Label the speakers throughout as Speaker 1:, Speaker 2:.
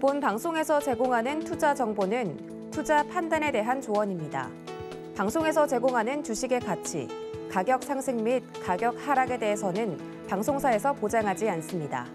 Speaker 1: 본 방송에서 제공하는 투자 정보는 투자 판단에 대한 조언입니다. 방송에서 제공하는 주식의 가치, 가격 상승 및 가격 하락에 대해서는 방송사에서 보장하지 않습니다.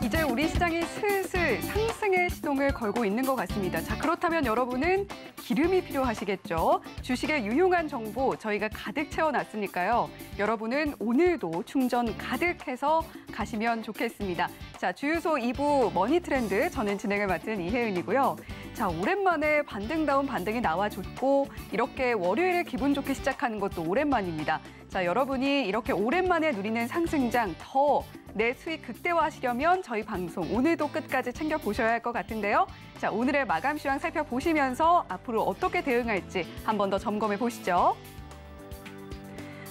Speaker 2: 이제 우리 시장이 슬슬 상승의 시동을 걸고 있는 것 같습니다. 자, 그렇다면 여러분은 기름이 필요하시겠죠? 주식의 유용한 정보 저희가 가득 채워놨으니까요. 여러분은 오늘도 충전 가득해서 가시면 좋겠습니다. 자, 주유소 2부 머니트렌드, 저는 진행을 맡은 이혜은이고요. 자, 오랜만에 반등다운 반등이 나와줬고 이렇게 월요일에 기분 좋게 시작하는 것도 오랜만입니다. 자, 여러분이 이렇게 오랜만에 누리는 상승장 더 내 수익 극대화하시려면 저희 방송 오늘도 끝까지 챙겨보셔야 할 것 같은데요. 자, 오늘의 마감 시황 살펴보시면서 앞으로 어떻게 대응할지 한 번 더 점검해 보시죠.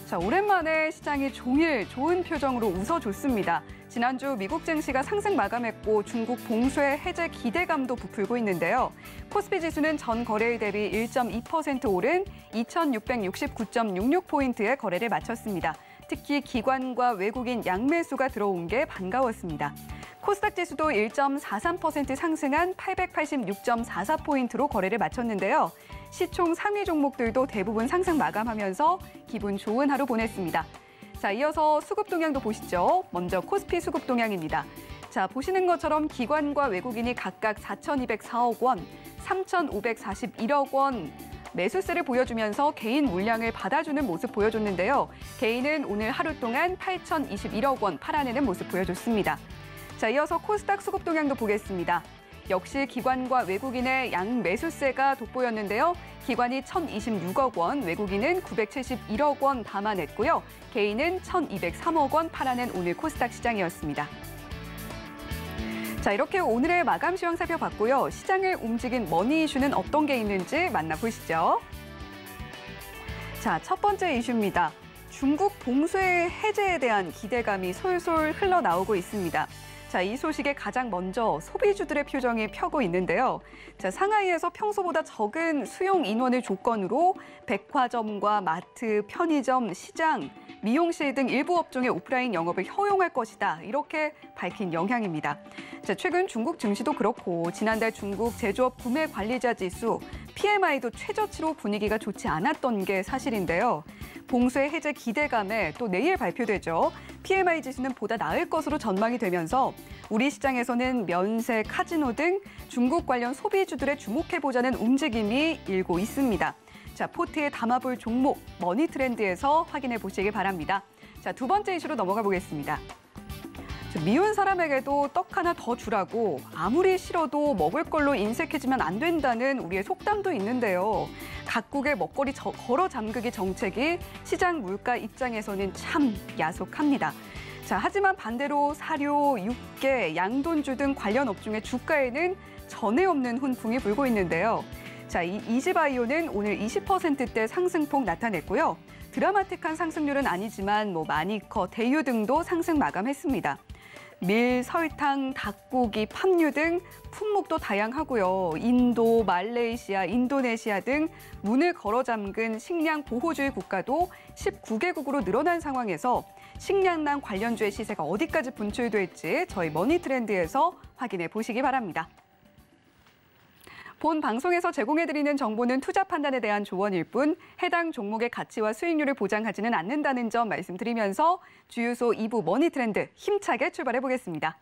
Speaker 2: 자, 오랜만에 시장이 종일 좋은 표정으로 웃어줬습니다. 지난주 미국 증시가 상승 마감했고 중국 봉쇄 해제 기대감도 부풀고 있는데요. 코스피 지수는 전 거래일 대비 1.2% 오른 2,669.66포인트의 거래를 마쳤습니다. 특히 기관과 외국인 양매수가 들어온 게 반가웠습니다. 코스닥 지수도 1.43% 상승한 886.44포인트로 거래를 마쳤는데요. 시총 상위 종목들도 대부분 상승 마감하면서 기분 좋은 하루 보냈습니다. 자, 이어서 수급 동향도 보시죠. 먼저 코스피 수급 동향입니다. 자, 보시는 것처럼 기관과 외국인이 각각 4,204억 원, 3,541억 원 매수세를 보여주면서 개인 물량을 받아주는 모습 보여줬는데요. 개인은 오늘 하루 동안 8,021억 원 팔아내는 모습 보여줬습니다. 자, 이어서 코스닥 수급 동향도 보겠습니다. 역시 기관과 외국인의 양 매수세가 돋보였는데요. 기관이 1,026억 원, 외국인은 971억 원 담아냈고요. 개인은 1,203억 원 팔아낸 오늘 코스닥 시장이었습니다. 자, 이렇게 오늘의 마감 시황 살펴봤고요. 시장을 움직인 머니 이슈는 어떤 게 있는지 만나보시죠. 자, 첫 번째 이슈입니다. 중국 봉쇄 해제에 대한 기대감이 솔솔 흘러나오고 있습니다. 자, 이 소식에 가장 먼저 소비주들의 표정이 펴고 있는데요. 자, 상하이에서 평소보다 적은 수용 인원을 조건으로 백화점과 마트, 편의점, 시장, 미용실 등 일부 업종의 오프라인 영업을 허용할 것이다. 이렇게 밝힌 영향입니다. 자, 최근 중국 증시도 그렇고 지난달 중국 제조업 구매 관리자 지수 PMI도 최저치로 분위기가 좋지 않았던 게 사실인데요. 봉쇄 해제 기대감에 또 내일 발표되죠. PMI 지수는 보다 나을 것으로 전망이 되면서 우리 시장에서는 면세, 카지노 등 중국 관련 소비주들의 주목해보자는 움직임이 일고 있습니다. 자, 포트에 담아볼 종목 머니트렌드에서 확인해 보시기 바랍니다. 자, 두 번째 이슈로 넘어가 보겠습니다. 미운 사람에게도 떡 하나 더 주라고 아무리 싫어도 먹을 걸로 인색해지면 안 된다는 우리의 속담도 있는데요. 각국의 먹거리 걸어 잠그기 정책이 시장 물가 입장에서는 참 야속합니다. 자, 하지만 반대로 사료, 육계, 양돈주 등 관련 업종의 주가에는 전에 없는 훈풍이 불고 있는데요. 자, 이 이지바이오는 오늘 20%대 상승폭 나타냈고요. 드라마틱한 상승률은 아니지만 마니커, 대유 등도 상승 마감했습니다. 밀, 설탕, 닭고기, 팜유 등 품목도 다양하고요. 인도, 말레이시아, 인도네시아 등 문을 걸어 잠근 식량 보호주의 국가도 19개국으로 늘어난 상황에서 식량난 관련주의 시세가 어디까지 분출될지 저희 머니트렌드에서 확인해 보시기 바랍니다. 본 방송에서 제공해드리는 정보는 투자 판단에 대한 조언일 뿐 해당 종목의 가치와 수익률을 보장하지는 않는다는 점 말씀드리면서 주유소 2부 머니트렌드 힘차게 출발해 보겠습니다.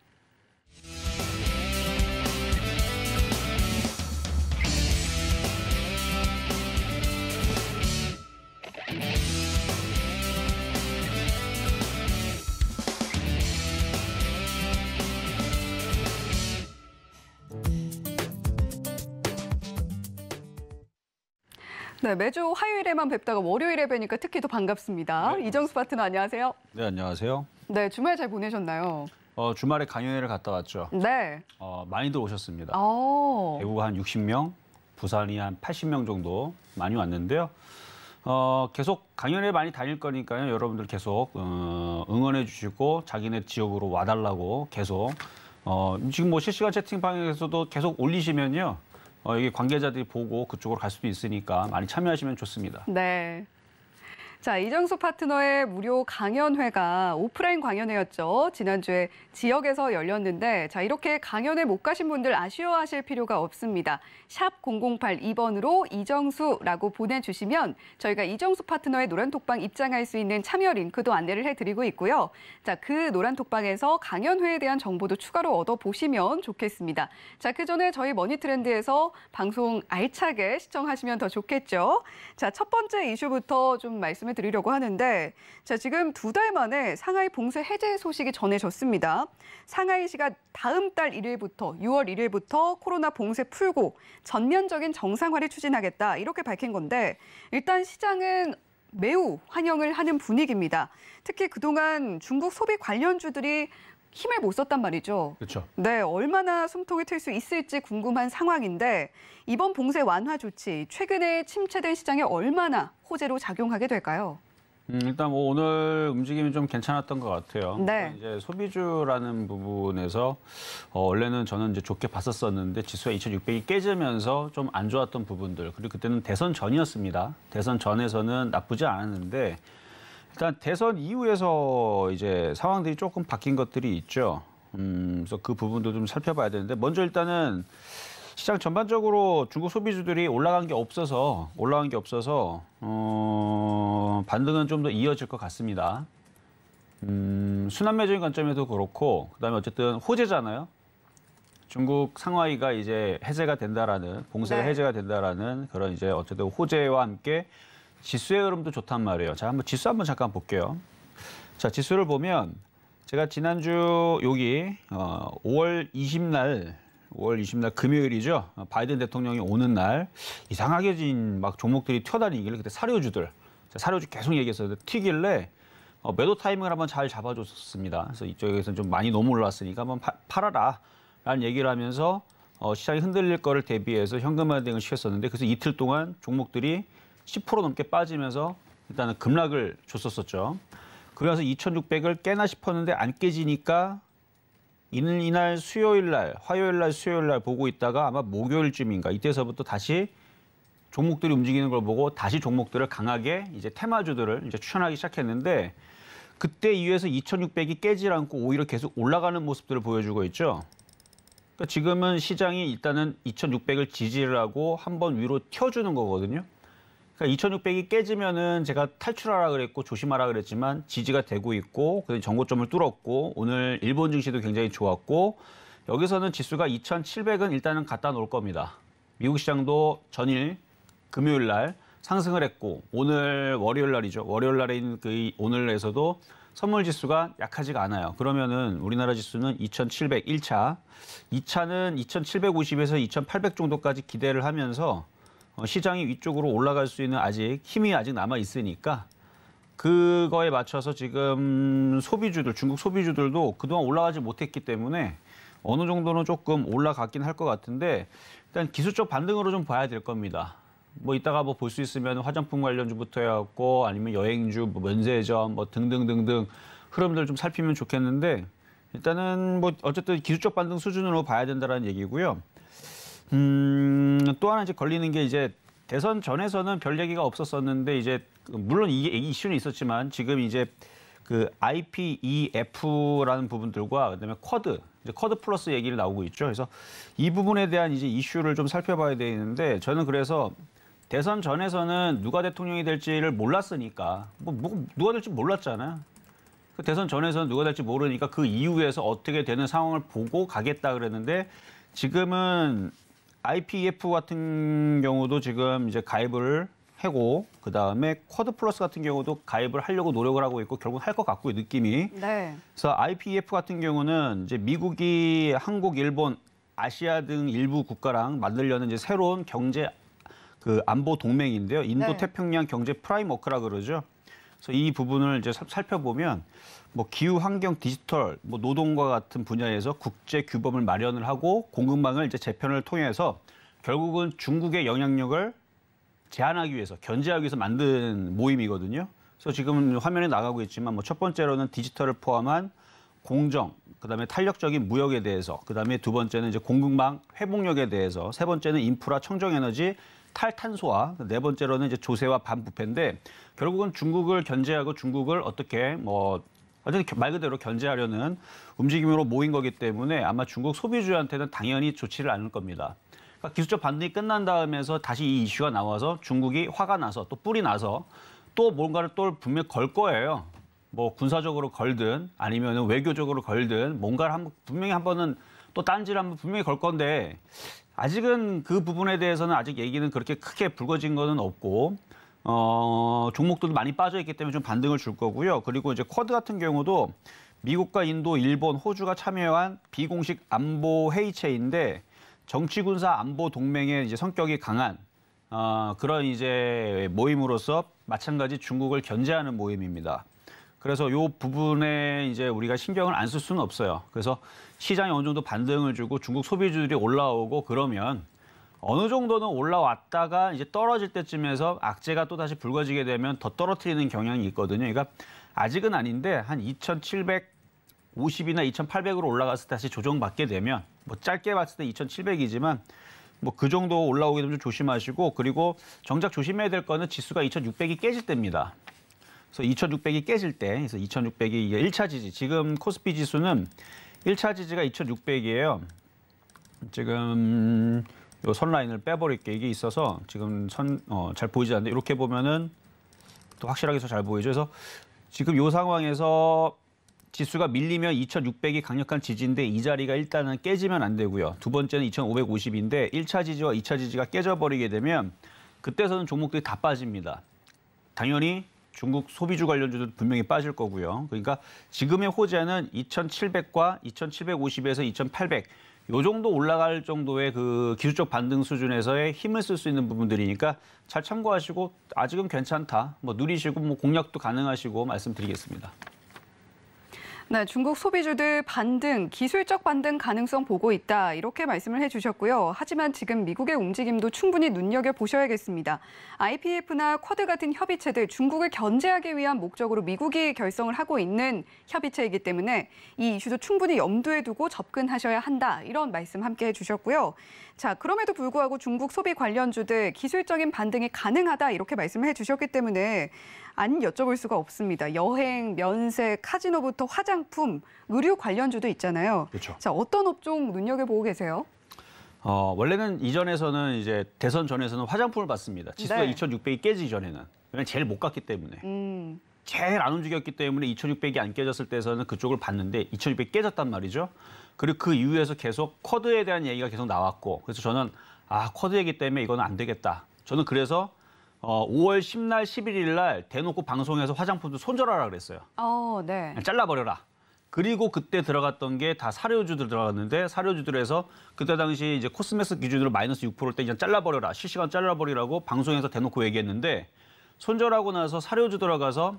Speaker 2: 네, 매주 화요일에만 뵙다가 월요일에 뵈니까 특히 더 반갑습니다. 네. 이정수 파트너 안녕하세요.
Speaker 3: 네, 안녕하세요.
Speaker 2: 네, 주말 잘 보내셨나요?
Speaker 3: 주말에 강연회를 갔다 왔죠.
Speaker 2: 네.
Speaker 3: 많이들 오셨습니다.
Speaker 2: 오.
Speaker 3: 대구가 한 60명, 부산이 한 80명 정도 많이 왔는데요. 계속 강연회 많이 다닐 거니까요. 여러분들 계속 응원해 주시고 자기네 지역으로 와달라고 계속 지금 뭐 실시간 채팅방에서도 계속 올리시면요. 이게 관계자들이 보고 그쪽으로 갈 수도 있으니까 많이 참여하시면 좋습니다.
Speaker 2: 네. 자, 이정수 파트너의 무료 강연회가 오프라인 강연회였죠. 지난주에 지역에서 열렸는데 자, 이렇게 강연회 못 가신 분들 아쉬워하실 필요가 없습니다. 샵 0082번으로 이정수라고 보내주시면 저희가 이정수 파트너의 노란톡방 입장할 수 있는 참여 링크도 안내를 해드리고 있고요. 자, 그 노란톡방에서 강연회에 대한 정보도 추가로 얻어보시면 좋겠습니다. 자, 그 전에 저희 머니트렌드에서 방송 알차게 시청하시면 더 좋겠죠. 자, 첫 번째 이슈부터 좀 말씀을 드리려고 하는데 자, 지금 2달 만에 상하이 봉쇄 해제 소식이 전해졌습니다. 상하이시가 다음 달 1일부터 6월 1일부터 코로나 봉쇄 풀고 전면적인 정상화를 추진하겠다 이렇게 밝힌 건데 일단 시장은 매우 환영을 하는 분위기입니다. 특히 그동안 중국 소비 관련주들이 힘을 못 썼단 말이죠.
Speaker 3: 그렇죠.
Speaker 2: 네, 얼마나 숨통이 트일 수 있을지 궁금한 상황인데 이번 봉쇄 완화 조치 최근에 침체된 시장에 얼마나 호재로 작용하게 될까요?
Speaker 3: 일단 뭐 오늘 움직임이 좀 괜찮았던 것 같아요.
Speaker 2: 네.
Speaker 3: 이제 소비주라는 부분에서 원래는 저는 이제 좋게 봤었었는데 지수가 2,600이 깨지면서 좀 안 좋았던 부분들 그리고 그때는 대선 전이었습니다. 대선 전에서는 나쁘지 않았는데 일단 대선 이후에서 이제 상황들이 조금 바뀐 것들이 있죠. 그래서 그 부분도 좀 살펴봐야 되는데 먼저 일단은 시장 전반적으로 중국 소비주들이 올라간 게 없어서 반등은 좀 더 이어질 것 같습니다. 순환매적인 관점에도 그렇고 그다음에 어쨌든 호재잖아요. 중국 상하이가 이제 해제가 된다라는 봉쇄가
Speaker 2: 네.
Speaker 3: 해제가 된다라는 그런 이제 어쨌든 호재와 함께 지수의 흐름도 좋단 말이에요. 자, 한번 지수 한번 잠깐 볼게요. 자, 지수를 보면 제가 지난주 여기 5월 20날 금요일이죠. 바이든 대통령이 오는 날 이상하게 막 종목들이 튀어다니길래 그때 사료주 계속 얘기했었는데 튀길래 매도 타이밍을 한번 잘 잡아줬습니다. 그래서 이쪽에서는 좀 많이 너무 올랐으니까 한번 팔아라라는 얘기를 하면서 시장이 흔들릴 거를 대비해서 현금화 대응을 시켰었는데 그래서 이틀 동안 종목들이 10% 넘게 빠지면서 일단은 급락을 줬었었죠. 그래서 2,600을 깨나 싶었는데 안 깨지니까 이날 화요일 날 수요일 날 보고 있다가 아마 목요일쯤인가 이때서부터 다시 종목들이 움직이는 걸 보고 다시 종목들을 강하게 이제 테마주들을 이제 추천하기 시작했는데 그때 이후에서 2,600이 깨질 않고 오히려 계속 올라가는 모습들을 보여주고 있죠. 그러니까 지금은 시장이 일단은 2,600을 지지를 하고 한번 위로 튀어주는 거거든요. 그러니까 2,600이 깨지면은 제가 탈출하라 그랬고 조심하라 그랬지만 지지가 되고 있고 그다음에 전고점을 뚫었고 오늘 일본 증시도 굉장히 좋았고 여기서는 지수가 2,700은 일단은 갖다 놓을 겁니다. 미국 시장도 전일 금요일 날 상승을 했고 오늘 월요일 날이죠. 월요일 날에 있는 그 오늘에서도 선물 지수가 약하지가 않아요. 그러면은 우리나라 지수는 2,700 1차, 2차는 2,750에서 2,800 정도까지 기대를 하면서 시장이 위쪽으로 올라갈 수 있는 힘이 아직 남아 있으니까 그거에 맞춰서 지금 중국 소비주들도 그동안 올라가지 못했기 때문에 어느 정도는 조금 올라갔긴 할 것 같은데 일단 기술적 반등으로 좀 봐야 될 겁니다. 뭐 이따가 뭐 볼 수 있으면 화장품 관련주부터 해갖고 아니면 여행주, 뭐 면세점, 뭐 등등등등 흐름들 좀 살피면 좋겠는데 일단은 뭐 어쨌든 기술적 반등 수준으로 봐야 된다는 얘기고요. 또 하나 이제 걸리는 게 이제 대선 전에서는 별 얘기가 없었었는데 이제 물론 이게 이슈는 있었지만 지금 이제 그 IPEF라는 부분들과 그다음에 쿼드 플러스 얘기를 나오고 있죠. 그래서 이 부분에 대한 이제 이슈를 좀 살펴봐야 되는데 저는 그래서 대선 전에서는 누가 대통령이 될지를 몰랐으니까 누가 될지 몰랐잖아요. 그 대선 전에서는 누가 될지 모르니까 그 이후에서 어떻게 되는 상황을 보고 가겠다 그랬는데 지금은 IPEF 같은 경우도 지금 이제 가입을 하고 그 다음에 쿼드 플러스 같은 경우도 가입을 하려고 노력을 하고 있고 결국 할 것 같고요 느낌이.
Speaker 2: 네.
Speaker 3: 그래서 IPEF 같은 경우는 이제 미국이 한국, 일본, 아시아 등 일부 국가랑 만들려는 이제 새로운 경제 안보 동맹인데요. 인도
Speaker 2: 네.
Speaker 3: 태평양 경제 프라임워크라 그러죠. 그래서 이 부분을 이제 살펴보면 뭐 기후, 환경, 디지털, 뭐 노동과 같은 분야에서 국제 규범을 마련을 하고 공급망을 이제 재편을 통해서 결국은 중국의 영향력을 제한하기 위해서 견제하기 위해서 만든 모임이거든요. 그래서 지금 화면에 나가고 있지만 뭐 첫 번째로는 디지털을 포함한 공정, 그다음에 탄력적인 무역에 대해서, 그다음에 두 번째는 이제 공급망 회복력에 대해서, 세 번째는 인프라 청정에너지 탈탄소화, 네 번째로는 이제 조세와 반부패인데 결국은 중국을 견제하고 중국을 어떻게 완전히 말 그대로 견제하려는 움직임으로 모인 거기 때문에 아마 중국 소비주한테는 당연히 좋지를 않을 겁니다. 그러니까 기술적 반등이 끝난 다음에서 다시 이 이슈가 나와서 중국이 화가 나서 또 뿔이 나서 또 뭔가를 또 분명히 걸 거예요. 뭐 군사적으로 걸든 아니면 외교적으로 걸든 뭔가를 분명히 한 번은 또 딴지를 한번 분명히 걸 건데 아직은 그 부분에 대해서는 아직 얘기는 그렇게 크게 불거진 거는 없고 종목들도 많이 빠져 있기 때문에 좀 반등을 줄 거고요. 그리고 이제 쿼드 같은 경우도 미국과 인도, 일본, 호주가 참여한 비공식 안보 회의체인데 정치, 군사, 안보 동맹의 이제 성격이 강한 그런 이제 모임으로서 마찬가지 중국을 견제하는 모임입니다. 그래서 이 부분에 이제 우리가 신경을 안 쓸 수는 없어요. 그래서 시장이 어느 정도 반등을 주고 중국 소비주들이 올라오고 그러면 어느 정도는 올라왔다가 이제 떨어질 때쯤에서 악재가 또 다시 불거지게 되면 더 떨어뜨리는 경향이 있거든요. 그러니까 아직은 아닌데 한 2,750이나 2,800으로 올라가서 다시 조정받게 되면 뭐 짧게 봤을 때 2,700이지만 뭐 그 정도 올라오게 되면 좀 조심하시고 그리고 정작 조심해야 될 거는 지수가 2,600이 깨질 때입니다. 그래서 2,600이 깨질 때, 그래서 2,600이 이게 1차 지지. 지금 코스피 지수는 1차 지지가 2,600이에요. 지금 요 선라인을 빼버릴게. 이게 있어서 지금 잘 보이지 않는데 이렇게 보면은 또 확실하게 잘 보이죠. 그래서 지금 요 상황에서 지수가 밀리면 2,600이 강력한 지지인데 이 자리가 일단은 깨지면 안 되고요. 두 번째는 2,550인데 1차 지지와 2차 지지가 깨져버리게 되면 그때서는 종목들이 다 빠집니다. 당연히 중국 소비주 관련주도 분명히 빠질 거고요. 그러니까 지금의 호재는 2,700과 2,750에서 2,800 요 정도 올라갈 정도의 그 기술적 반등 수준에서의 힘을 쓸 수 있는 부분들이니까 잘 참고하시고 아직은 괜찮다. 뭐 누리시고 뭐 공략도 가능하시고 말씀드리겠습니다.
Speaker 2: 네, 중국 소비주들 반등, 기술적 반등 가능성 보고 있다. 이렇게 말씀을 해주셨고요. 하지만 지금 미국의 움직임도 충분히 눈여겨보셔야겠습니다. IPEF나 쿼드 같은 협의체들, 중국을 견제하기 위한 목적으로 미국이 결성을 하고 있는 협의체이기 때문에 이 이슈도 충분히 염두에 두고 접근하셔야 한다. 이런 말씀 함께 해주셨고요. 자, 그럼에도 불구하고 중국 소비 관련주들 기술적인 반등이 가능하다. 이렇게 말씀을 해주셨기 때문에 안 여쭤볼 수가 없습니다. 여행, 면세, 카지노부터 화장품, 의류 관련주도 있잖아요.
Speaker 3: 그렇죠.
Speaker 2: 자, 어떤 업종 눈여겨보고 계세요?
Speaker 3: 원래는 이전에서는 이제 대선 전에서는 화장품을 봤습니다. 지수가
Speaker 2: 네.
Speaker 3: 2,600이 깨지기 전에는. 왜냐면 제일 못 갔기 때문에. 제일 안 움직였기 때문에 2,600이 안 깨졌을 때에서는 그쪽을 봤는데 2,600이 깨졌단 말이죠. 그리고 그 이후에서 계속 쿼드에 대한 얘기가 계속 나왔고 그래서 저는 쿼드 얘기 때문에 이거는 안 되겠다. 저는 그래서 5월 10날, 11일 날 대놓고 방송에서 화장품도 손절하라 그랬어요.
Speaker 2: 네.
Speaker 3: 잘라버려라. 그리고 그때 들어갔던 게 다 사료주들 들어갔는데 사료주들에서 그때 당시 이제 코스메스 기준으로 마이너스 6%일 때 그냥 잘라버려라. 실시간 잘라버리라고 방송에서 대놓고 얘기했는데 손절하고 나서 사료주 들어가서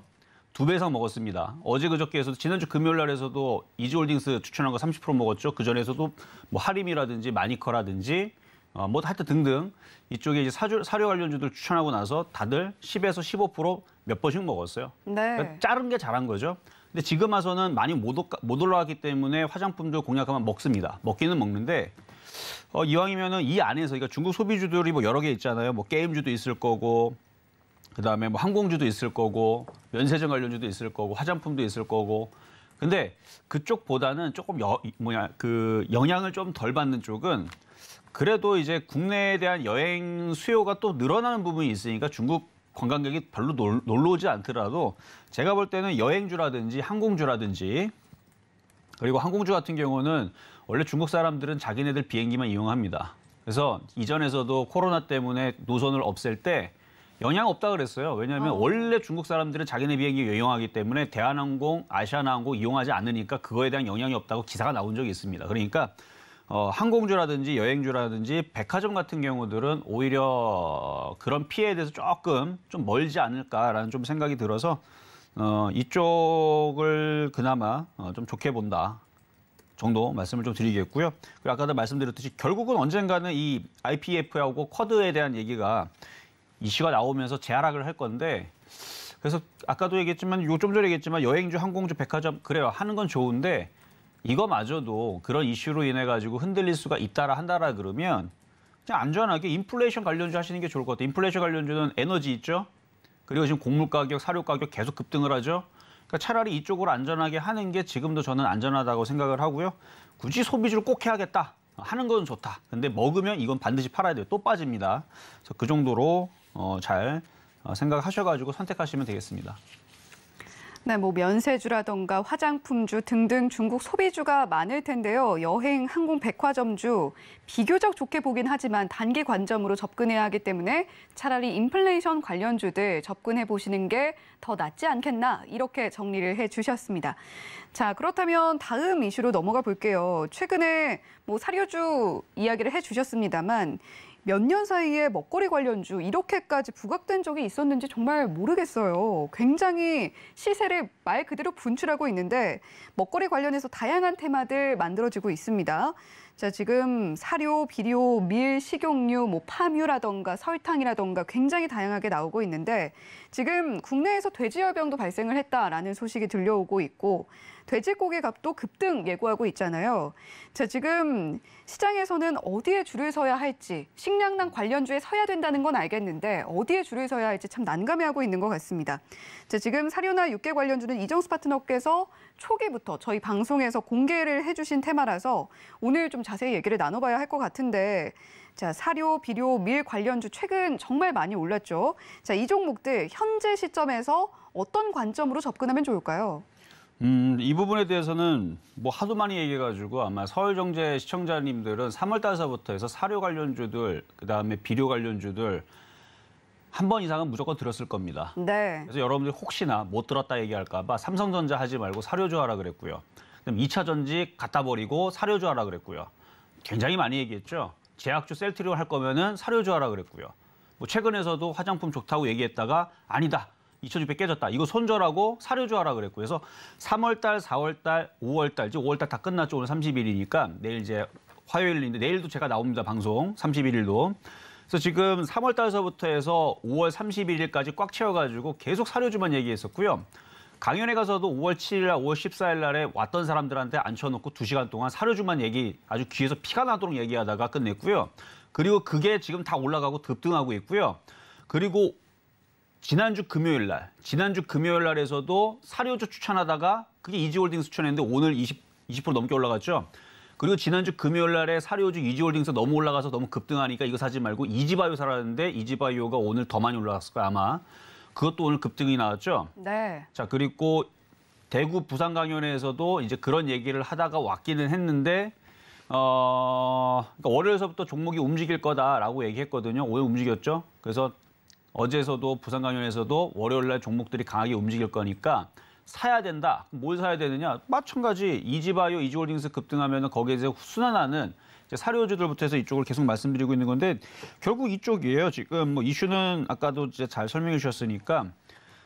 Speaker 3: 2배 이상 먹었습니다. 어제 그저께에서도 지난주 금요일 날에서도 이지홀딩스 추천한 거 30% 먹었죠. 그전에서도 뭐 하림이라든지 마니커라든지 뭐 하여튼 등등 이쪽에 이제 사료 관련주들 추천하고 나서 다들 10에서 15% 몇 번씩 먹었어요.
Speaker 2: 네.
Speaker 3: 그러니까 자른 게 잘한 거죠. 근데 지금 와서는 많이 못 올라왔기 때문에 화장품도 공략하면 먹습니다. 먹기는 먹는데 이왕이면은 이 안에서 그러니까 중국 소비주들이 뭐 여러 개 있잖아요. 뭐 게임주도 있을 거고 그다음에 뭐 항공주도 있을 거고 면세점 관련주도 있을 거고 화장품도 있을 거고 근데 그쪽보다는 조금 영향을 좀 덜 받는 쪽은 그래도 이제 국내에 대한 여행 수요가 또 늘어나는 부분이 있으니까 중국 관광객이 별로 놀러 오지 않더라도 제가 볼 때는 여행주라든지 항공주라든지 그리고 항공주 같은 경우는 원래 중국 사람들은 자기네들 비행기만 이용합니다. 그래서 이전에서도 코로나 때문에 노선을 없앨 때 영향 없다 그랬어요. 왜냐하면 원래 중국 사람들은 자기네 비행기 이용하기 때문에 대한항공, 아시아나항공 이용하지 않으니까 그거에 대한 영향이 없다고 기사가 나온 적이 있습니다. 그러니까 항공주라든지 여행주라든지 백화점 같은 경우들은 오히려 그런 피해에 대해서 조금 좀 멀지 않을까라는 좀 생각이 들어서 이쪽을 그나마 좀 좋게 본다 정도 말씀을 좀 드리겠고요. 그리고 아까도 말씀드렸듯이 결국은 언젠가는 이 IPEF하고 쿼드에 대한 얘기가 이슈가 나오면서 재하락을 할 건데 그래서 아까도 얘기했지만 좀 전에 얘기했지만 여행주, 항공주, 백화점 그래요. 하는 건 좋은데 이거마저도 그런 이슈로 인해 가지고 흔들릴 수가 있다라 한다라 그러면 그냥 안전하게 인플레이션 관련주 하시는 게 좋을 것 같아요. 인플레이션 관련주는 에너지 있죠. 그리고 지금 곡물 가격, 사료 가격 계속 급등을 하죠. 그러니까 차라리 이쪽으로 안전하게 하는 게 지금도 저는 안전하다고 생각을 하고요. 굳이 소비주를 꼭 해야겠다 하는 건 좋다. 근데 먹으면 이건 반드시 팔아야 돼요. 또 빠집니다. 그래서 그 정도로 잘 생각하셔가지고 선택하시면 되겠습니다.
Speaker 2: 네, 뭐 면세주라던가 화장품주 등등 중국 소비주가 많을 텐데요. 여행, 항공, 백화점주 비교적 좋게 보긴 하지만 단기 관점으로 접근해야 하기 때문에 차라리 인플레이션 관련주들 접근해 보시는 게 더 낫지 않겠나 이렇게 정리를 해 주셨습니다. 자, 그렇다면 다음 이슈로 넘어가 볼게요. 최근에 뭐 사료주 이야기를 해 주셨습니다만 몇 년 사이에 먹거리 관련주 이렇게까지 부각된 적이 있었는지 정말 모르겠어요. 굉장히 시세를 말 그대로 분출하고 있는데 먹거리 관련해서 다양한 테마들 만들어지고 있습니다. 자, 지금 사료, 비료, 밀, 식용유, 뭐 파뮤라던가 설탕이라던가 굉장히 다양하게 나오고 있는데 지금 국내에서 돼지열병도 발생을 했다라는 소식이 들려오고 있고 돼지고기 값도 급등 예고하고 있잖아요. 자, 지금 시장에서는 어디에 줄을 서야 할지 식량난 관련주에 서야 된다는 건 알겠는데 어디에 줄을 서야 할지 참 난감해하고 있는 것 같습니다. 자, 지금 사료나 육계 관련주는 이정수 파트너께서 초기부터 저희 방송에서 공개를 해주신 테마라서 오늘 좀 자세히 얘기를 나눠봐야 할 것 같은데 자, 사료, 비료, 밀 관련주 최근 정말 많이 올랐죠. 자, 이 종목들 현재 시점에서 어떤 관점으로 접근하면 좋을까요?
Speaker 3: 이 부분에 대해서는 뭐 하도 많이 얘기해가지고 아마 서울정제 시청자님들은 3월 달서부터 해서 사료 관련주들, 그다음에 비료 관련주들 한 번 이상은 무조건 들었을 겁니다.
Speaker 2: 네.
Speaker 3: 그래서 여러분들이 혹시나 못 들었다 얘기할까 봐 삼성전자 하지 말고 사료주 하라 그랬고요. 그다음 2차 전지 갖다 버리고 사료주 하라 그랬고요. 굉장히 많이 얘기했죠. 제약주 셀트리오 할 거면은 사료주 하라 그랬고요. 뭐 최근에서도 화장품 좋다고 얘기했다가 아니다. 2,600 깨졌다. 이거 손절하고 사료주 하라 그랬고 그래서 3월 달, 4월 달, 5월 달, 이제 5월 달 다 끝났죠. 오늘 30일이니까 내일 이제 화요일인데 내일도 제가 나옵니다. 방송 31일도. 그래서 지금 3월 달서부터 해서 5월 31일까지 꽉 채워가지고 계속 사료주만 얘기했었고요. 강연에 가서도 5월 7일, 5월 14일 날에 왔던 사람들한테 앉혀놓고 2시간 동안 사료주만 얘기 아주 귀에서 피가 나도록 얘기하다가 끝냈고요. 그리고 그게 지금 다 올라가고 급등하고 있고요. 그리고 지난주 금요일 날에서도 사료주 추천하다가 그게 이지홀딩스 추천했는데 오늘 20% 넘게 올라갔죠. 그리고 지난주 금요일 날에 사료주 이지홀딩스 너무 올라가서 너무 급등하니까 이거 사지 말고 이지바이오 사라는데 이지바이오가 오늘 더 많이 올라갔을 거야 아마. 그것도 오늘 급등이 나왔죠.
Speaker 2: 네.
Speaker 3: 자, 그리고 대구 부산 강연회에서도 이제 그런 얘기를 하다가 왔기는 했는데 그러니까 월요일서부터 종목이 움직일 거다라고 얘기했거든요. 오늘 움직였죠. 그래서 어제서도 부산 강연에서도 월요일 날 종목들이 강하게 움직일 거니까 사야 된다. 뭘 사야 되느냐? 마찬가지 이지바이오, 이지홀딩스 급등하면 거기에 이제 순환하는 이제 사료주들부터 해서 이쪽을 계속 말씀드리고 있는 건데 결국 이쪽이에요. 지금 뭐 이슈는 아까도 이제 잘 설명해 주셨으니까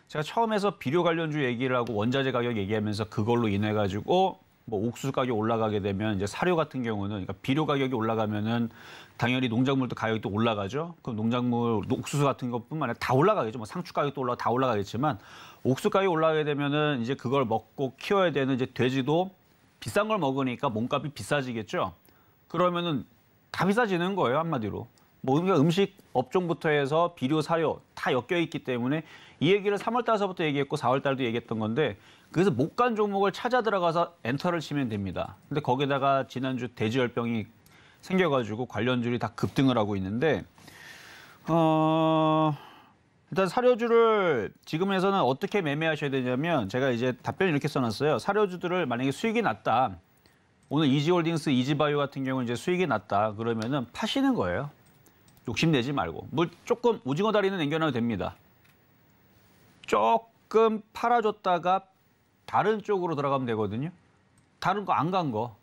Speaker 3: 제가 처음에서 비료 관련주 얘기를 하고 원자재 가격 얘기하면서 그걸로 인해 가지고 뭐 옥수수 가격 올라가게 되면 이제 사료 같은 경우는 그러니까 비료 가격이 올라가면은 당연히 농작물도 가격이 또 올라가죠. 그럼 농작물 옥수수 같은 것뿐만 아니라 다 올라가겠죠. 뭐 상추 가격도 다 올라가겠지만 옥수수 가격이 올라가게 되면은 이제 그걸 먹고 키워야 되는 이제 돼지도 비싼 걸 먹으니까 몸값이 비싸지겠죠. 그러면은 다 비싸지는 거예요, 한마디로. 뭐 그러니까 음식 업종부터 해서 비료, 사료 다 엮여 있기 때문에 이 얘기를 3월 달서부터 얘기했고 4월 달도 얘기했던 건데 그래서 못 간 종목을 찾아 들어가서 엔터를 치면 됩니다. 근데 거기다가 지난주 돼지열병이 생겨가지고 관련주들이 다 급등을 하고 있는데 일단 사료주를 지금에서는 어떻게 매매하셔야 되냐면 제가 이제 답변을 이렇게 써놨어요. 사료주들을 만약에 수익이 났다. 오늘 이지홀딩스, 이지바이오 같은 경우는 이제 수익이 났다. 그러면은 파시는 거예요. 욕심내지 말고. 뭐 조금 오징어 다리는 남겨놔도 됩니다. 조금 팔아줬다가 다른 쪽으로 들어가면 되거든요. 다른 거 안 간 거.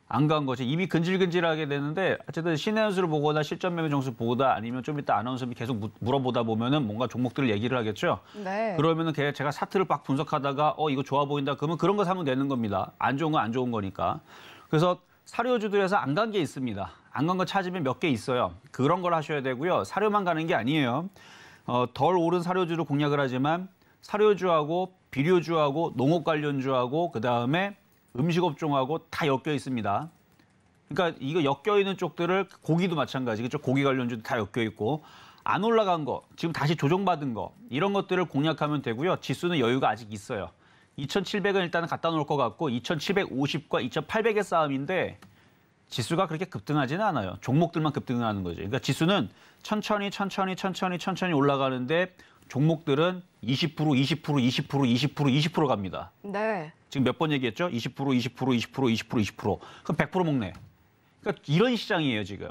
Speaker 3: 안 간 거지. 입이 근질근질하게 되는데 어쨌든 신의 한 수를 보거나 실전 매매 정수 보다 아니면 좀 이따 아나운서님이 계속 물어보다 보면은 뭔가 종목들을 얘기를 하겠죠.
Speaker 2: 네.
Speaker 3: 그러면은 제가 차트를 막 분석하다가 이거 좋아 보인다. 그러면 그런 거 사면 되는 겁니다. 안 좋은 건 안 좋은 거니까. 그래서 사료주들에서 안 간 게 있습니다. 안 간 거 찾으면 몇 개 있어요. 그런 걸 하셔야 되고요. 사료만 가는 게 아니에요. 덜 오른 사료주로 공략을 하지만 사료주하고 비료주하고 농업 관련주하고 그다음에 음식업종하고 다 엮여 있습니다. 그러니까 이거 엮여 있는 쪽들을 고기도 마찬가지, 그렇죠? 고기 관련주도 다 엮여 있고 안 올라간 거, 지금 다시 조정받은 거 이런 것들을 공략하면 되고요. 지수는 여유가 아직 있어요. 2,700은 일단은 갖다 놓을 것 같고 2,750과 2,800의 싸움인데 지수가 그렇게 급등하지는 않아요. 종목들만 급등하는 거죠. 그러니까 지수는 천천히 올라가는데 종목들은 20% 갑니다.
Speaker 2: 네.
Speaker 3: 지금 몇 번 얘기했죠? 20%. 그럼 100% 먹네. 그러니까 이런 시장이에요, 지금.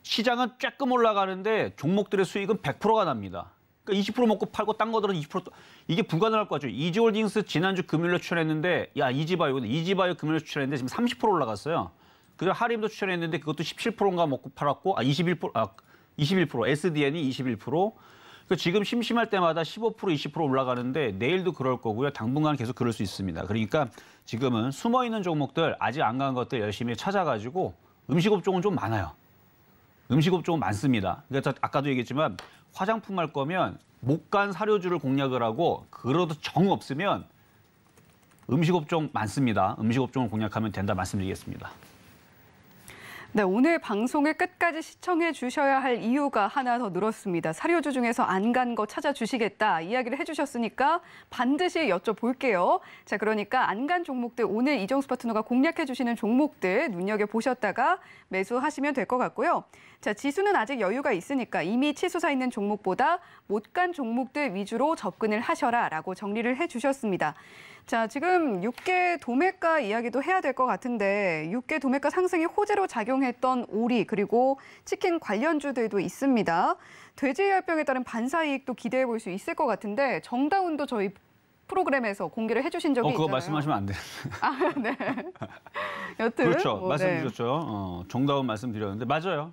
Speaker 3: 시장은 조금 올라가는데 종목들의 수익은 100%가 납니다. 그러니까 20% 먹고 팔고 딴 거들은 20% 이게 불가능할 것 같죠. 이지홀딩스 지난주 금요일에 추천했는데 이지바이오 금요일에 추천했는데 지금 30% 올라갔어요. 그리고 하림도 추천했는데 그것도 17%인가 먹고 팔았고 21% SDN이 21%. 그러니까 지금 심심할 때마다 15% 20% 올라가는데 내일도 그럴 거고요. 당분간 계속 그럴 수 있습니다. 그러니까 지금은 숨어 있는 종목들 아직 안 간 것들 열심히 찾아가지고 음식업종은 좀 많아요. 음식업종은 많습니다. 그러니까 아까도 얘기했지만 화장품 할 거면 못 간 사료주를 공략을 하고 그래도 정 없으면 음식업종 많습니다. 음식업종을 공략하면 된다 말씀드리겠습니다.
Speaker 2: 네, 오늘 방송을 끝까지 시청해 주셔야 할 이유가 하나 더 늘었습니다. 사료주 중에서 안 간 거 찾아주시겠다 이야기를 해주셨으니까 반드시 여쭤볼게요. 자, 그러니까 안 간 종목들 오늘 이정수 파트너가 공략해 주시는 종목들 눈여겨보셨다가 매수하시면 될 것 같고요. 자, 지수는 아직 여유가 있으니까 이미 치솟아 있는 종목보다 못 간 종목들 위주로 접근을 하셔라라고 정리를 해주셨습니다. 자, 지금 육계 도매가 이야기도 해야 될 것 같은데 육계 도매가 상승이 호재로 작용했던 오리 그리고 치킨 관련주들도 있습니다. 돼지열병에 따른 반사이익도 기대해 볼 수 있을 것 같은데 정다운도 저희 프로그램에서 공개를 해주신 적이
Speaker 3: 그거
Speaker 2: 있잖아요.
Speaker 3: 말씀하시면 안 돼요.
Speaker 2: 네. 여튼
Speaker 3: 그렇죠.
Speaker 2: 네.
Speaker 3: 말씀 주셨죠. 정다운 말씀드렸는데 맞아요.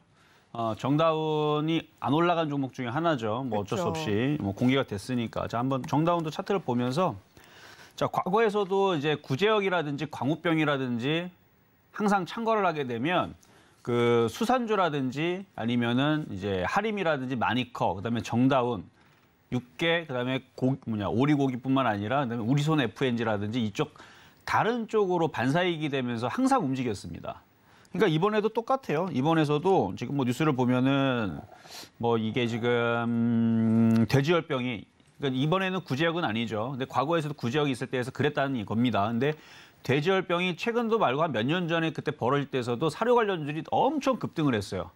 Speaker 3: 정다운이 안 올라간 종목 중에 하나죠. 뭐 어쩔 수 없이 뭐 공개가 됐으니까. 자, 한번 정다운도 차트를 보면서 자, 과거에서도 이제 구제역이라든지 광우병이라든지 항상 참고를 하게 되면 그 수산주라든지 아니면은 이제 하림이라든지 마니커, 그다음에 정다운, 육계, 그다음에 오리고기뿐만 아니라 그다음에 우리손 FNG라든지 이쪽 다른 쪽으로 반사이익이 되면서 항상 움직였습니다. 그러니까 이번에도 똑같아요. 이번에서도 지금 뭐 뉴스를 보면은 뭐 이게 지금 돼지열병이 그러니까 이번에는 구제역은 아니죠. 근데 과거에서도 구제역이 있을 때에서 그랬다는 겁니다. 근데 돼지열병이 최근도 말고 한 몇 년 전에 그때 벌어질 때에서도 사료 관련주들이 엄청 급등을 했어요.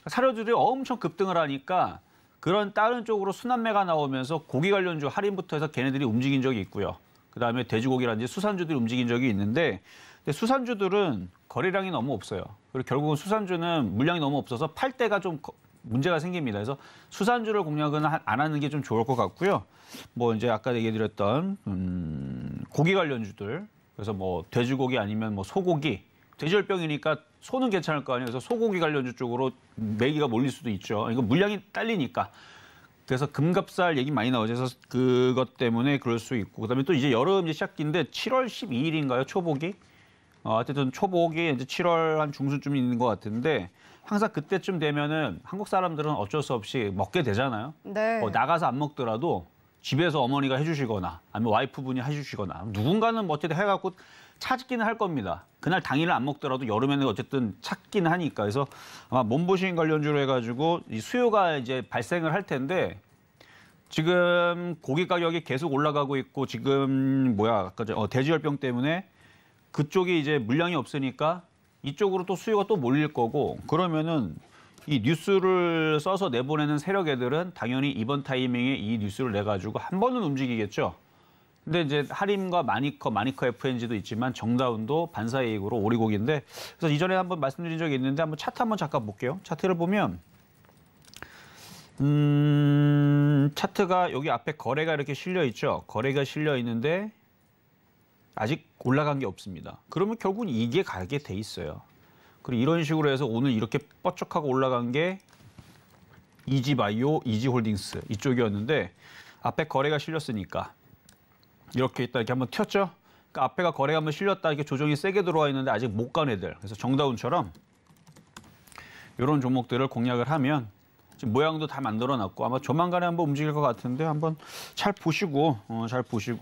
Speaker 3: 사료주들이 엄청 급등을 하니까 그런 다른 쪽으로 순환매가 나오면서 고기 관련주 할인부터 해서 걔네들이 움직인 적이 있고요. 그다음에 돼지고기라든지 수산주들이 움직인 적이 있는데 근데 수산주들은 거래량이 너무 없어요. 그리고 결국은 수산주는 물량이 너무 없어서 팔 때가 좀 문제가 생깁니다. 그래서 수산주를 공략은 안 하는 게 좀 좋을 것 같고요. 뭐 이제 아까 얘기드렸던 고기 관련주들, 그래서 뭐 돼지고기 아니면 뭐 소고기, 돼지열병이니까 소는 괜찮을 거 아니에요. 그래서 소고기 관련주 쪽으로 매기가 몰릴 수도 있죠. 이거 물량이 딸리니까. 그래서 금값살 얘기 많이 나오죠. 그래서 그것 때문에 그럴 수 있고, 그다음에 또 이제 여름 이제 시작인데 7월 12일인가요? 초복이? 어쨌든 초복이 이제 7월 한 중순쯤 있는 것 같은데. 항상 그때쯤 되면은 한국 사람들은 어쩔 수 없이 먹게 되잖아요.
Speaker 2: 네.
Speaker 3: 나가서 안 먹더라도 집에서 어머니가 해주시거나 아니면 와이프분이 해주시거나 누군가는 뭐 어쨌든 해갖고 찾기는 할 겁니다. 그날 당일을 안 먹더라도 여름에는 어쨌든 찾기는 하니까. 그래서 아마 몸보신 관련주로 해가지고 이 수요가 이제 발생을 할 텐데 지금 고기 가격이 계속 올라가고 있고 지금 아까 돼지열병 때문에 그쪽이 이제 물량이 없으니까 이쪽으로 또 수요가 또 몰릴 거고 그러면은 이 뉴스를 써서 내보내는 세력 애들은 당연히 이번 타이밍에 이 뉴스를 내가지고 한 번은 움직이겠죠. 근데 이제 하림과 마니커 FNG도 있지만 정다운도 반사이익으로 오리고기인데 그래서 이전에 한번 말씀드린 적이 있는데 한번 차트 한번 잠깐 볼게요. 차트를 보면 차트가 여기 앞에 거래가 이렇게 실려 있죠. 거래가 실려 있는데 아직 올라간 게 없습니다. 그러면 결국은 이게 가게 돼 있어요. 그리고 이런 식으로 해서 오늘 이렇게 뻗쩍하고 올라간 게 이지바이오, 이지홀딩스 이쪽이었는데 앞에 거래가 실렸으니까 이렇게 있다 이렇게 한번 튀었죠. 그러니까 앞에가 거래가 한번 실렸다 이렇게 조정이 세게 들어와 있는데 아직 못 간 애들. 그래서 정다운처럼 이런 종목들을 공략을 하면 지금 모양도 다 만들어놨고 아마 조만간에 한번 움직일 것 같은데 한번 잘 보시고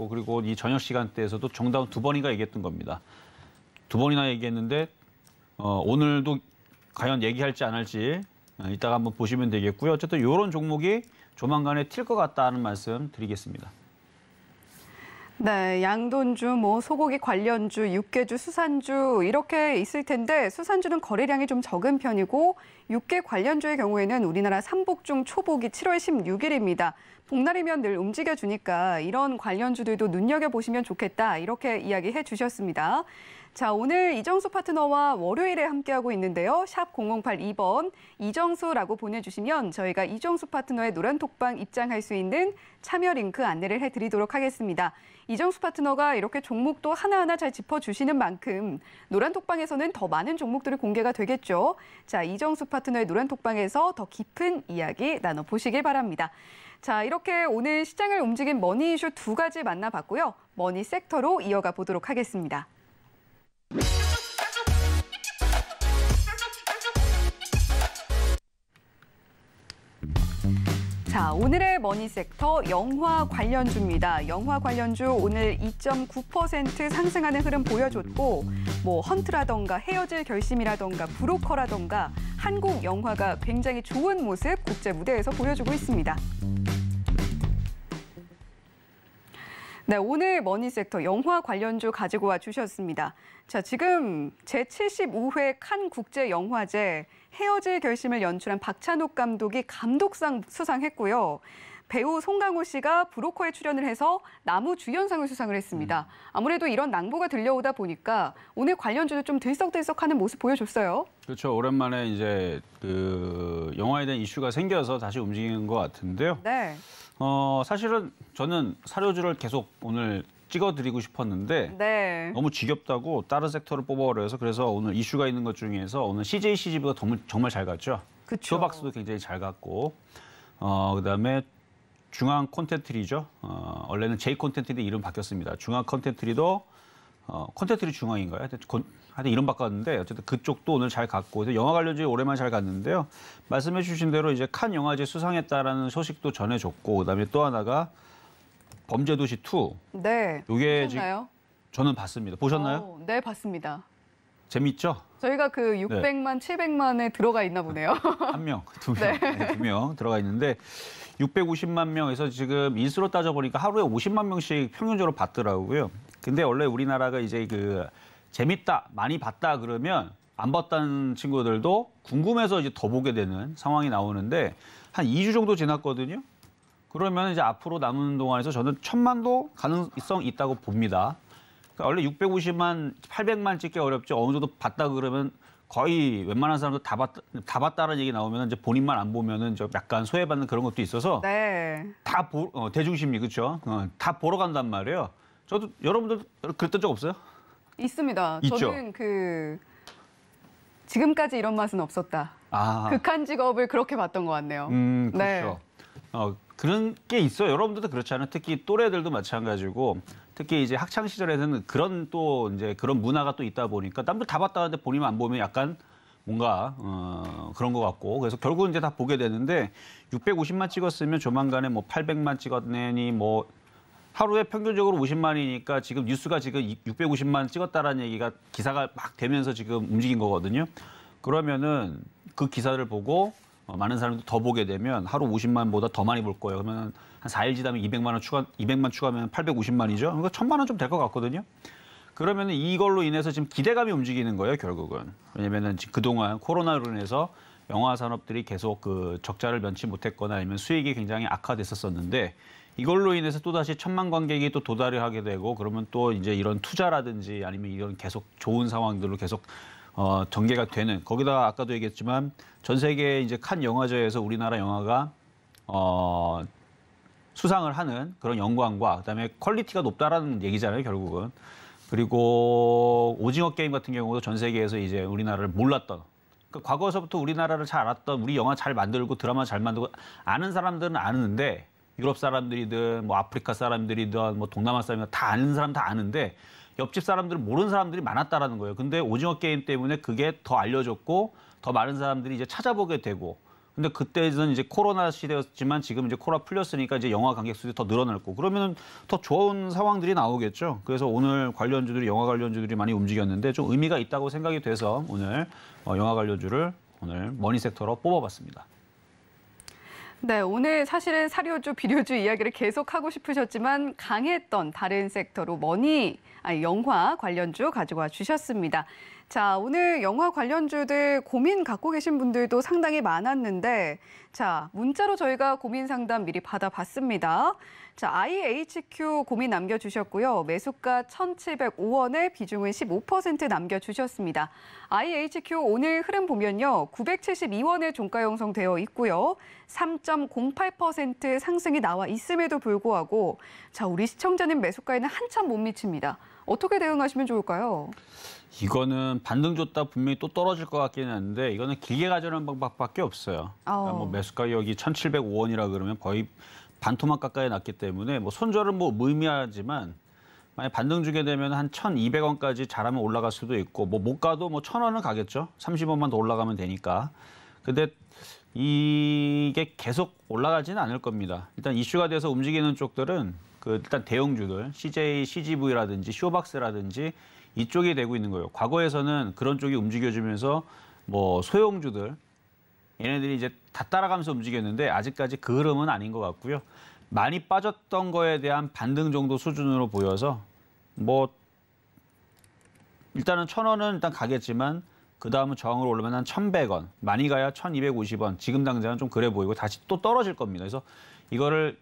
Speaker 3: 그리고 이 저녁 시간대에서도 정다운 2번인가 얘기했던 겁니다. 2번이나 얘기했는데 오늘도 과연 얘기할지 안 할지 이따가 한번 보시면 되겠고요. 어쨌든 이런 종목이 조만간에 튈 것 같다는 말씀 드리겠습니다.
Speaker 2: 네, 양돈주, 소고기 관련주, 육개주, 수산주 이렇게 있을 텐데 수산주는 거래량이 좀 적은 편이고 육개 관련주의 경우에는 우리나라 삼복 중 초복이 7월 16일입니다. 복날이면 늘 움직여주니까 이런 관련주들도 눈여겨보시면 좋겠다 이렇게 이야기해 주셨습니다. 자, 오늘 이정수 파트너와 월요일에 함께하고 있는데요. 샵 0082번 이정수라고 보내주시면 저희가 이정수 파트너의 노란톡방 입장할 수 있는 참여 링크 안내를 해드리도록 하겠습니다. 이정수 파트너가 이렇게 종목도 하나하나 잘 짚어주시는 만큼 노란톡방에서는 더 많은 종목들이 공개가 되겠죠. 자, 이정수 파트너의 노란톡방에서 더 깊은 이야기 나눠보시길 바랍니다. 자, 이렇게 오늘 시장을 움직인 머니 이슈 2가지 만나봤고요. 머니 섹터로 이어가 보도록 하겠습니다. 자, 오늘의 머니 섹터 영화 관련주입니다. 영화 관련주 오늘 2.9% 상승하는 흐름 보여줬고 헌트라던가 헤어질 결심이라던가 브로커라던가 한국 영화가 굉장히 좋은 모습 국제 무대에서 보여주고 있습니다. 네, 오늘 머니섹터 영화 관련주 가지고 와 주셨습니다. 자, 지금 제75회 칸 국제영화제 헤어질 결심을 연출한 박찬욱 감독이 감독상 수상했고요. 배우 송강호 씨가 브로커에 출연을 해서 나무주연상을 수상을 했습니다. 아무래도 이런 낭보가 들려오다 보니까 오늘 관련주도 좀 들썩들썩하는 모습 보여줬어요.
Speaker 3: 그렇죠. 오랜만에 이제 그 영화에 대한 이슈가 생겨서 다시 움직이는 것 같은데요.
Speaker 2: 네.
Speaker 3: 사실은 저는 사료주를 계속 오늘 찍어드리고 싶었는데
Speaker 2: 네.
Speaker 3: 너무 지겹다고 다른 섹터를 뽑아버려서 그래서 오늘 이슈가 있는 것 중에서 오늘 CJ CGV가 정말 잘 갔죠.
Speaker 2: 그쵸.
Speaker 3: 쇼박스도 굉장히 잘 갔고 그다음에 중앙 콘텐트리죠. 원래는 J 콘텐트리 이름 바뀌었습니다. 중앙 콘텐트리도 콘텐트리 중앙인가요? 하여튼 이름 바꿨는데 어쨌든 그쪽도 오늘 잘 갔고 그래서 영화 관련주에 오랜만에 잘 갔는데요. 말씀해 주신 대로 이제 칸 영화제 수상했다라는 소식도 전해줬고 그다음에 또 하나가 범죄도시 2.
Speaker 2: 네.
Speaker 3: 요게
Speaker 2: 보셨나요?
Speaker 3: 저는 봤습니다. 보셨나요?
Speaker 2: 네, 봤습니다.
Speaker 3: 재밌죠?
Speaker 2: 저희가 그 600만, 700만에 들어가 있나 보네요.
Speaker 3: 한 명, 두 명, 두 명 들어가 있는데 650만 명에서 지금 일수로 따져보니까 하루에 50만 명씩 평균적으로 봤더라고요. 근데 원래 우리나라가 이제 그 재밌다, 많이 봤다 그러면 안 봤다는 친구들도 궁금해서 이제 더 보게 되는 상황이 나오는데 한 2주 정도 지났거든요. 그러면 이제 앞으로 남은 동안에서 저는 1000만도 가능성 있다고 봅니다. 그러니까 원래 650만, 800만 찍기 어렵죠. 어느 정도 봤다 그러면 거의 웬만한 사람도 다 봤다는 얘기 나오면 이제 본인만 안 보면은 좀 약간 소외받는 그런 것도 있어서
Speaker 2: 네.
Speaker 3: 다 대중심리 그렇죠. 다 보러 간단 말이에요. 저도 여러분들 그랬던 적 없어요?
Speaker 2: 있습니다.
Speaker 3: 있죠?
Speaker 2: 저는 지금까지 이런 맛은 없었다. 극한 직업을 그렇게 봤던 것 같네요.
Speaker 3: 그렇죠.
Speaker 2: 네.
Speaker 3: 그런 게 있어요. 여러분들도 그렇잖아요. 특히 또래들도 마찬가지고 특히 이제 학창 시절에는 그런 또 이제 그런 문화가 또 있다 보니까 남들 다 봤다는데 본인만 안 보면 약간 뭔가 그런 것 같고 그래서 결국은 이제 다 보게 되는데 650만 찍었으면 조만간에 800만 찍었네니 하루에 평균적으로 50만이니까 지금 뉴스가 지금 650만 찍었다라는 얘기가 기사가 막 되면서 지금 움직인 거거든요. 그러면은 그 기사를 보고 많은 사람들이 더 보게 되면 하루 50만보다 더 많이 볼 거예요. 그러면 한 4일 지나면 200만 추가하면 850만이죠. 그러니까 1000만 원 좀 될 것 같거든요. 그러면 이걸로 인해서 지금 기대감이 움직이는 거예요, 결국은. 왜냐면은 그동안 코로나로 인해서 영화 산업들이 계속 그 적자를 면치 못했거나 아니면 수익이 굉장히 악화됐었는데 이걸로 인해서 또다시 1000만 관객이 또 도달을 하게 되고 그러면 또 이제 이런 투자라든지 아니면 이런 계속 좋은 상황들로 계속 전개가 되는 거기다가 아까도 얘기했지만 전 세계 이제 칸 영화제에서 우리나라 영화가 수상을 하는 그런 영광과 그다음에 퀄리티가 높다라는 얘기잖아요, 결국은. 그리고 오징어 게임 같은 경우도 전 세계에서 이제 우리나라를 몰랐던 그러니까 과거에서부터 우리나라를 잘 알았던 우리 영화 잘 만들고 드라마 잘 만들고 아는 사람들은 아는데 유럽 사람들이든 아프리카 사람들이든 동남아 사람이든 다 아는 사람 다 아는데 옆집 사람들은 모르는 사람들이 많았다라는 거예요. 근데 오징어 게임 때문에 그게 더 알려졌고 더 많은 사람들이 이제 찾아보게 되고 근데 그때는 이제 코로나 시대였지만 지금 이제 코로나 풀렸으니까 이제 영화 관객 수도 더 늘어날 거고 그러면은 더 좋은 상황들이 나오겠죠. 그래서 오늘 관련주들이 영화 관련주들이 많이 움직였는데 좀 의미가 있다고 생각이 돼서 오늘 영화 관련주를 오늘 머니섹터로 뽑아봤습니다.
Speaker 2: 네, 오늘 사실은 사료주, 비료주 이야기를 계속 하고 싶으셨지만 강했던 다른 섹터로 영화 관련주 가져와 주셨습니다. 자, 오늘 영화 관련주들 고민 갖고 계신 분들도 상당히 많았는데 자, 문자로 저희가 고민 상담 미리 받아봤습니다. 자, IHQ 고민 남겨주셨고요. 매수가 1,705원에 비중은 15% 남겨주셨습니다. IHQ 오늘 흐름 보면요. 972원에 종가 형성되어 있고요. 3.08% 상승이 나와 있음에도 불구하고 자, 우리 시청자님 매수가에는 한참 못 미칩니다. 어떻게 대응하시면 좋을까요?
Speaker 3: 이거는 반등 줬다 분명히 또 떨어질 것 같기는 한데 이거는 길게 가져가는 방법밖에 없어요. 그러니까 뭐 매수 가격이 1,705원이라 그러면 거의 반토막 가까이 났기 때문에 뭐 손절은 뭐 무의미하지만 만약 반등 주게 되면 한 1,200원까지 잘하면 올라갈 수도 있고 뭐 못 가도 뭐 1,000원은 가겠죠. 30원만 더 올라가면 되니까. 근데 이게 계속 올라가지는 않을 겁니다. 일단 이슈가 돼서 움직이는 쪽들은 일단 대형주들 CJ, CGV라든지 쇼박스라든지 이쪽이 되고 있는 거예요. 과거에서는 그런 쪽이 움직여주면서 뭐 소형주들 얘네들이 이제 다 따라가면서 움직였는데 아직까지 그 흐름은 아닌 것 같고요. 많이 빠졌던 거에 대한 반등 정도 수준으로 보여서 뭐 일단은 1,000원은 일단 가겠지만 그 다음은 저항으로 오르면 한 1,100원, 많이 가야 1,250원. 지금 당장은 좀 그래 보이고 다시 또 떨어질 겁니다. 그래서 이거를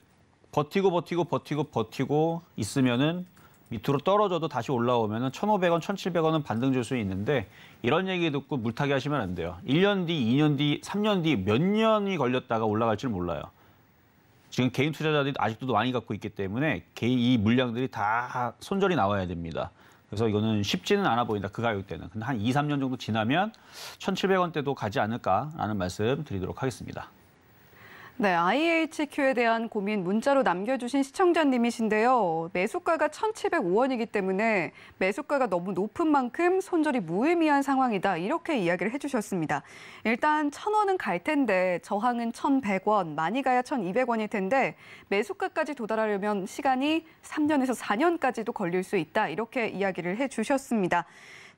Speaker 3: 버티고 있으면은 밑으로 떨어져도 다시 올라오면은 1,500원, 1,700원은 반등 줄 수 있는데 이런 얘기 듣고 물타기 하시면 안 돼요. 1년 뒤, 2년 뒤, 3년 뒤 몇 년이 걸렸다가 올라갈 줄 몰라요. 지금 개인 투자자들이 아직도 많이 갖고 있기 때문에 이 물량들이 다 손절이 나와야 됩니다. 그래서 이거는 쉽지는 않아 보인다. 그 가격대는. 근데 한 2, 3년 정도 지나면 1,700원대도 가지 않을까라는 말씀 드리도록 하겠습니다.
Speaker 2: 네, IHQ에 대한 고민 문자로 남겨주신 시청자님이신데요. 매수가가 1,705원이기 때문에 매수가가 너무 높은 만큼 손절이 무의미한 상황이다. 이렇게 이야기를 해주셨습니다. 일단 1,000원은 갈 텐데 저항은 1,100원, 많이 가야 1,200원일 텐데 매수가까지 도달하려면 시간이 3년에서 4년까지도 걸릴 수 있다. 이렇게 이야기를 해주셨습니다.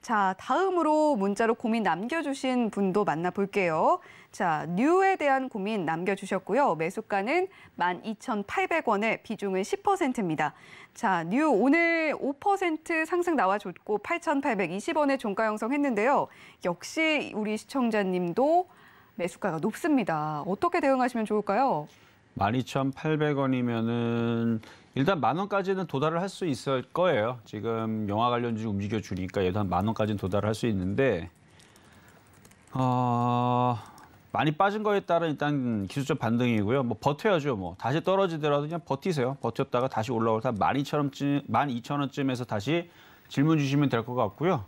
Speaker 2: 자, 다음으로 문자로 고민 남겨주신 분도 만나볼게요. 자, 뉴에 대한 고민 남겨주셨고요. 매수가는 12,800원에 비중은 10%입니다. 자, 뉴 오늘 5% 상승 나와줬고 8,820원에 종가 형성했는데요. 역시 우리 시청자님도 매수가가 높습니다. 어떻게 대응하시면 좋을까요?
Speaker 3: 12,800원이면은 일단 10,000원까지는 도달을 할 수 있을 거예요. 지금 영화 관련주 움직여주니까 얘도 한 10,000원까지는 도달을 할 수 있는데 많이 빠진 거에 따른 일단 기술적 반등이고요. 뭐 버텨야죠. 뭐 다시 떨어지더라도 그냥 버티세요. 버텼다가 다시 올라올 때 12,000원쯤에서 다시 질문 주시면 될 것 같고요.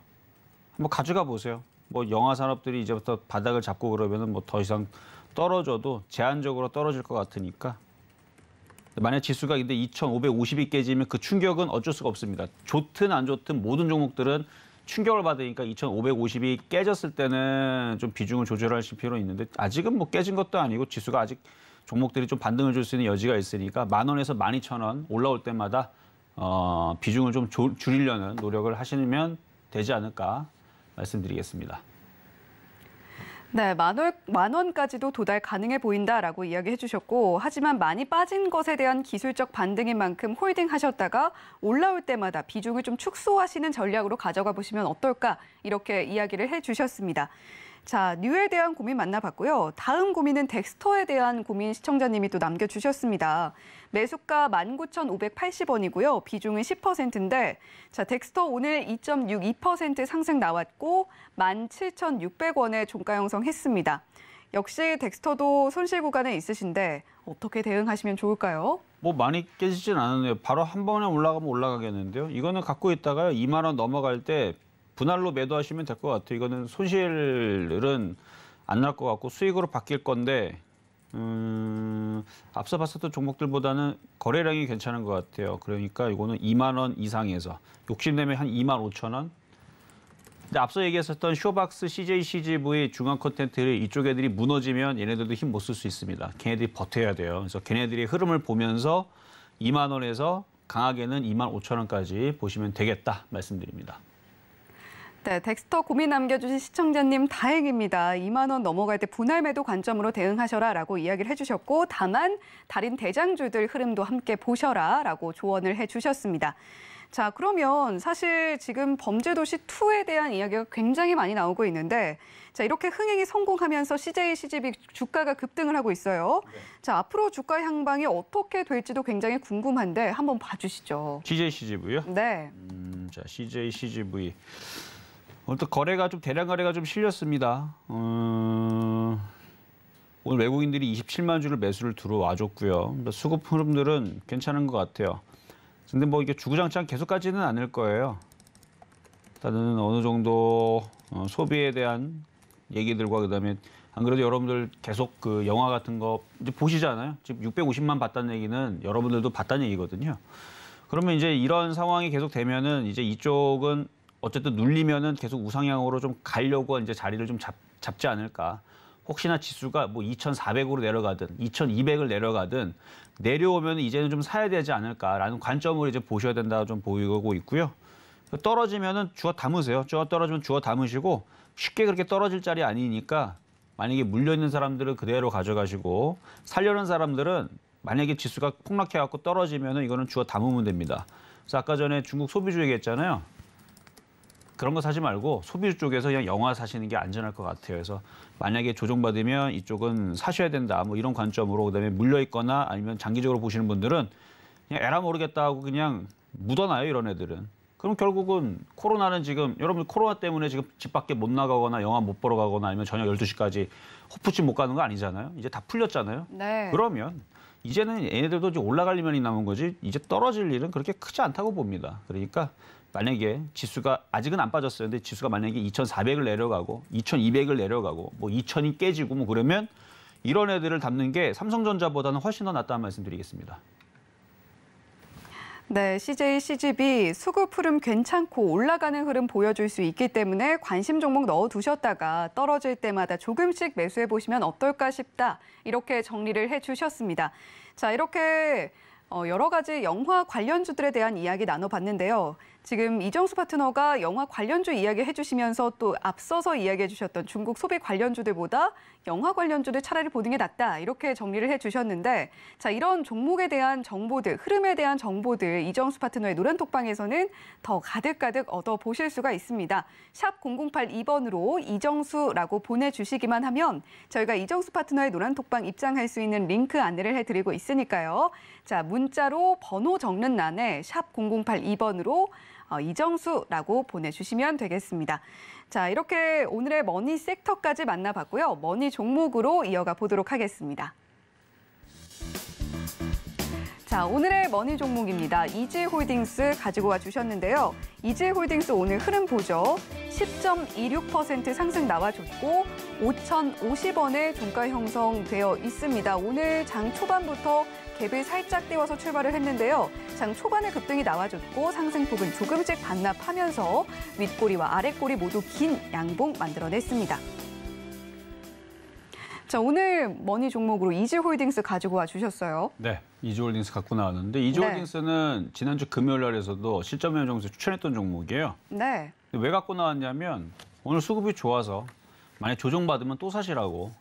Speaker 3: 한번 가져가 보세요. 뭐 영화 산업들이 이제부터 바닥을 잡고 그러면은 뭐 더 이상 떨어져도 제한적으로 떨어질 것 같으니까. 만약 지수가 근데 2,550이 깨지면 그 충격은 어쩔 수가 없습니다. 좋든 안 좋든 모든 종목들은 충격을 받으니까 2,550이 깨졌을 때는 좀 비중을 조절하실 필요는 있는데 아직은 뭐 깨진 것도 아니고 지수가 아직 종목들이 좀 반등을 줄 수 있는 여지가 있으니까 10,000원에서 12,000원 올라올 때마다 비중을 좀 줄이려는 노력을 하시면 되지 않을까 말씀드리겠습니다.
Speaker 2: 네, 만 원까지도 도달 가능해 보인다라고 이야기해 주셨고 하지만 많이 빠진 것에 대한 기술적 반등인 만큼 홀딩하셨다가 올라올 때마다 비중을 좀 축소하시는 전략으로 가져가 보시면 어떨까 이렇게 이야기를 해 주셨습니다. 자, 뉴에 대한 고민 만나봤고요. 다음 고민은 덱스터에 대한 고민 시청자님이 또 남겨주셨습니다. 매수가 19,580원이고요. 비중은 10%인데 자, 덱스터 오늘 2.62% 상승 나왔고 17,600원에 종가 형성했습니다. 역시 덱스터도 손실 구간에 있으신데 어떻게 대응하시면 좋을까요?
Speaker 3: 뭐 많이 깨지진 않았네요. 바로 한 번에 올라가면 올라가겠는데요. 이거는 갖고 있다가요. 2만 원 넘어갈 때 분할로 매도하시면 될 것 같아요. 이거는 손실은 안 날 것 같고 수익으로 바뀔 건데 앞서 봤었던 종목들보다는 거래량이 괜찮은 것 같아요. 그러니까 이거는 2만 원 이상에서 욕심내면 한 2만 5천 원 근데 앞서 얘기했었던 쇼박스, CJ, CGV, 중앙 콘텐츠 이쪽 애들이 무너지면 얘네들도 힘 못 쓸 수 있습니다. 걔네들이 버텨야 돼요. 그래서 걔네들이 흐름을 보면서 2만 원에서 강하게는 2만 5천 원까지 보시면 되겠다 말씀드립니다.
Speaker 2: 네, 덱스터 고민 남겨주신 시청자님 다행입니다. 2만 원 넘어갈 때 분할 매도 관점으로 대응하셔라라고 이야기를 해주셨고 다만 다른 대장주들 흐름도 함께 보셔라라고 조언을 해주셨습니다. 자, 그러면 사실 지금 범죄도시 2에 대한 이야기가 굉장히 많이 나오고 있는데 자, 이렇게 흥행이 성공하면서 CJ, CGV 주가가 급등을 하고 있어요.
Speaker 3: 네.
Speaker 2: 자, 앞으로 주가 향방이 어떻게 될지도 굉장히 궁금한데 한번 봐주시죠.
Speaker 3: CJ, CGV요?
Speaker 2: 네.
Speaker 3: 자, CJ, CGV. 오늘 또 거래가 좀 대량 거래가 좀 실렸습니다. 오늘 외국인들이 27만 주를 매수를 들어와줬고요. 수급 흐름들은 괜찮은 것 같아요. 근데 뭐 이게 주구장창 계속 가지는 않을 거예요. 일단은 어느 정도 소비에 대한 얘기들과 그다음에 안 그래도 여러분들 계속 그 영화 같은 거 이제 보시잖아요. 지금 650만 봤다는 얘기는 여러분들도 봤다는 얘기거든요. 그러면 이제 이런 상황이 계속 되면은 이제 이쪽은 어쨌든 눌리면은 계속 우상향으로 좀 가려고 이제 자리를 좀 잡지 않을까. 혹시나 지수가 뭐 2,400으로 내려가든 2,200을 내려가든 내려오면 이제는 좀 사야 되지 않을까라는 관점으로 이제 보셔야 된다 좀 보이고 있고요. 떨어지면은 주워 담으세요. 떨어지면 주워 담으시고 쉽게 그렇게 떨어질 자리 아니니까 만약에 물려 있는 사람들은 그대로 가져가시고 살려는 사람들은 만약에 지수가 폭락해갖고 떨어지면은 이거는 주워 담으면 됩니다. 그래서 아까 전에 중국 소비주 얘기했잖아요. 그런 거 사지 말고 소비주 쪽에서 그냥 영화 사시는 게 안전할 것 같아요. 그래서 만약에 조정받으면 이쪽은 사셔야 된다. 뭐 이런 관점으로 그다음에 물려 있거나 아니면 장기적으로 보시는 분들은 그냥 에라 모르겠다 하고 그냥 묻어놔요. 이런 애들은. 그럼 결국은 코로나는 지금 여러분 코로나 때문에 지금 집 밖에 못 나가거나 영화 못 보러 가거나 아니면 저녁 12시까지 호프집 못 가는 거 아니잖아요. 이제 다 풀렸잖아요.
Speaker 2: 네.
Speaker 3: 그러면 이제는 얘네들도 이제 올라갈 일만이 남은 거지 이제 떨어질 일은 그렇게 크지 않다고 봅니다. 그러니까 만약에 지수가 아직은 안 빠졌어요. 근데 지수가 만약에 2,400을 내려가고 2,200을 내려가고 뭐 2,000이 깨지고 뭐 그러면 이런 애들을 담는 게 삼성전자보다는 훨씬 더 낫다는 말씀드리겠습니다.
Speaker 2: 네, CJ, CGV 수급 흐름 괜찮고 올라가는 흐름 보여줄 수 있기 때문에 관심 종목 넣어두셨다가 떨어질 때마다 조금씩 매수해 보시면 어떨까 싶다. 이렇게 정리를 해주셨습니다. 자, 이렇게 여러 가지 영화 관련주들에 대한 이야기 나눠봤는데요. 지금 이정수 파트너가 영화 관련주 이야기 해주시면서 또 앞서서 이야기해 주셨던 중국 소비 관련주들보다 영화 관련주들 차라리 보는 게 낫다 이렇게 정리를 해주셨는데 자 이런 종목에 대한 정보들, 흐름에 대한 정보들 이정수 파트너의 노란톡방에서는 더 가득가득 얻어보실 수가 있습니다. 샵 0082번으로 이정수라고 보내주시기만 하면 저희가 이정수 파트너의 노란톡방 입장할 수 있는 링크 안내를 해드리고 있으니까요. 자 문자로 번호 적는欄에 샵 0082번으로 이정수라고 보내주시면 되겠습니다. 자, 이렇게 오늘의 머니 섹터까지 만나봤고요. 머니 종목으로 이어가 보도록 하겠습니다. 자, 오늘의 머니 종목입니다. 이지홀딩스 가지고 와 주셨는데요. 이지홀딩스 오늘 흐름 보죠. 10.26% 상승 나와줬고 5,050원의 종가 형성되어 있습니다. 오늘 장 초반부터 갭을 살짝 띄워서 출발을 했는데요. 장 초반에 급등이 나와줬고 상승폭은 조금씩 반납하면서 윗꼬리와 아랫꼬리 모두 긴 양봉 만들어냈습니다. 자, 오늘 머니 종목으로 이지홀딩스 가지고 와 주셨어요.
Speaker 3: 네, 이지홀딩스 갖고 나왔는데 이지홀딩스는 지난주 금요일 날에서도 실전 매매정에서 추천했던 종목이에요.
Speaker 2: 네.
Speaker 3: 왜 갖고 나왔냐면 오늘 수급이 좋아서 만약 조정받으면 또 사시라고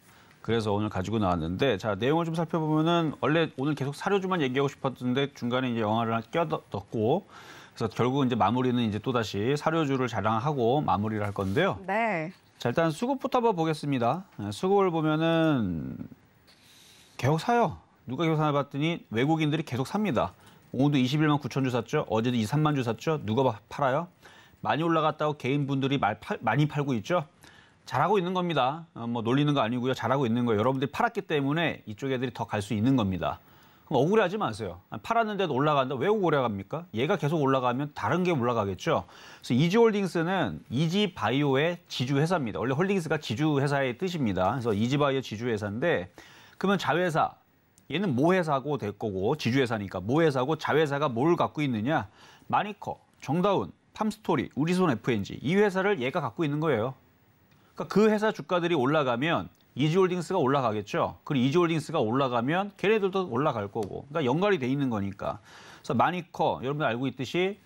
Speaker 3: 그래서 오늘 가지고 나왔는데 자 내용을 좀 살펴보면은 원래 오늘 계속 사료주만 얘기하고 싶었는데 중간에 이제 영화를 껴넣고 그래서 결국은 이제 마무리는 이제 또 다시 사료주를 자랑하고 마무리를 할 건데요.
Speaker 2: 네.
Speaker 3: 자 일단 수급부터 한번 보겠습니다. 수급을 보면은 계속 사요. 누가 계속 사나 봤더니 외국인들이 계속 삽니다. 오늘도 21만 9천 주 샀죠. 어제도 2, 3만 주 샀죠. 누가 팔아요? 많이 올라갔다고 개인분들이 많이 팔고 있죠. 잘하고 있는 겁니다. 뭐 놀리는 거 아니고요. 잘하고 있는 거예요. 여러분들이 팔았기 때문에 이쪽 애들이 더 갈 수 있는 겁니다. 그럼 억울해하지 마세요. 팔았는데도 올라간다. 왜 억울해갑니까? 얘가 계속 올라가면 다른 게 올라가겠죠. 그래서 이지홀딩스는 이지바이오의 지주회사입니다. 원래 홀딩스가 지주회사의 뜻입니다. 그래서 이지바이오 지주회사인데 그러면 자회사, 얘는 모회사고 될 거고 지주회사니까 모회사고 자회사가 뭘 갖고 있느냐? 마니커, 정다운, 팜스토리, 우리손 FNG 이 회사를 얘가 갖고 있는 거예요. 그러니까 그 회사 주가들이 올라가면 이지홀딩스가 올라가겠죠. 그리고 이지홀딩스가 올라가면 걔네들도 올라갈 거고. 그러니까 연관이 돼 있는 거니까. 그래서 마니커 여러분들 알고 있듯이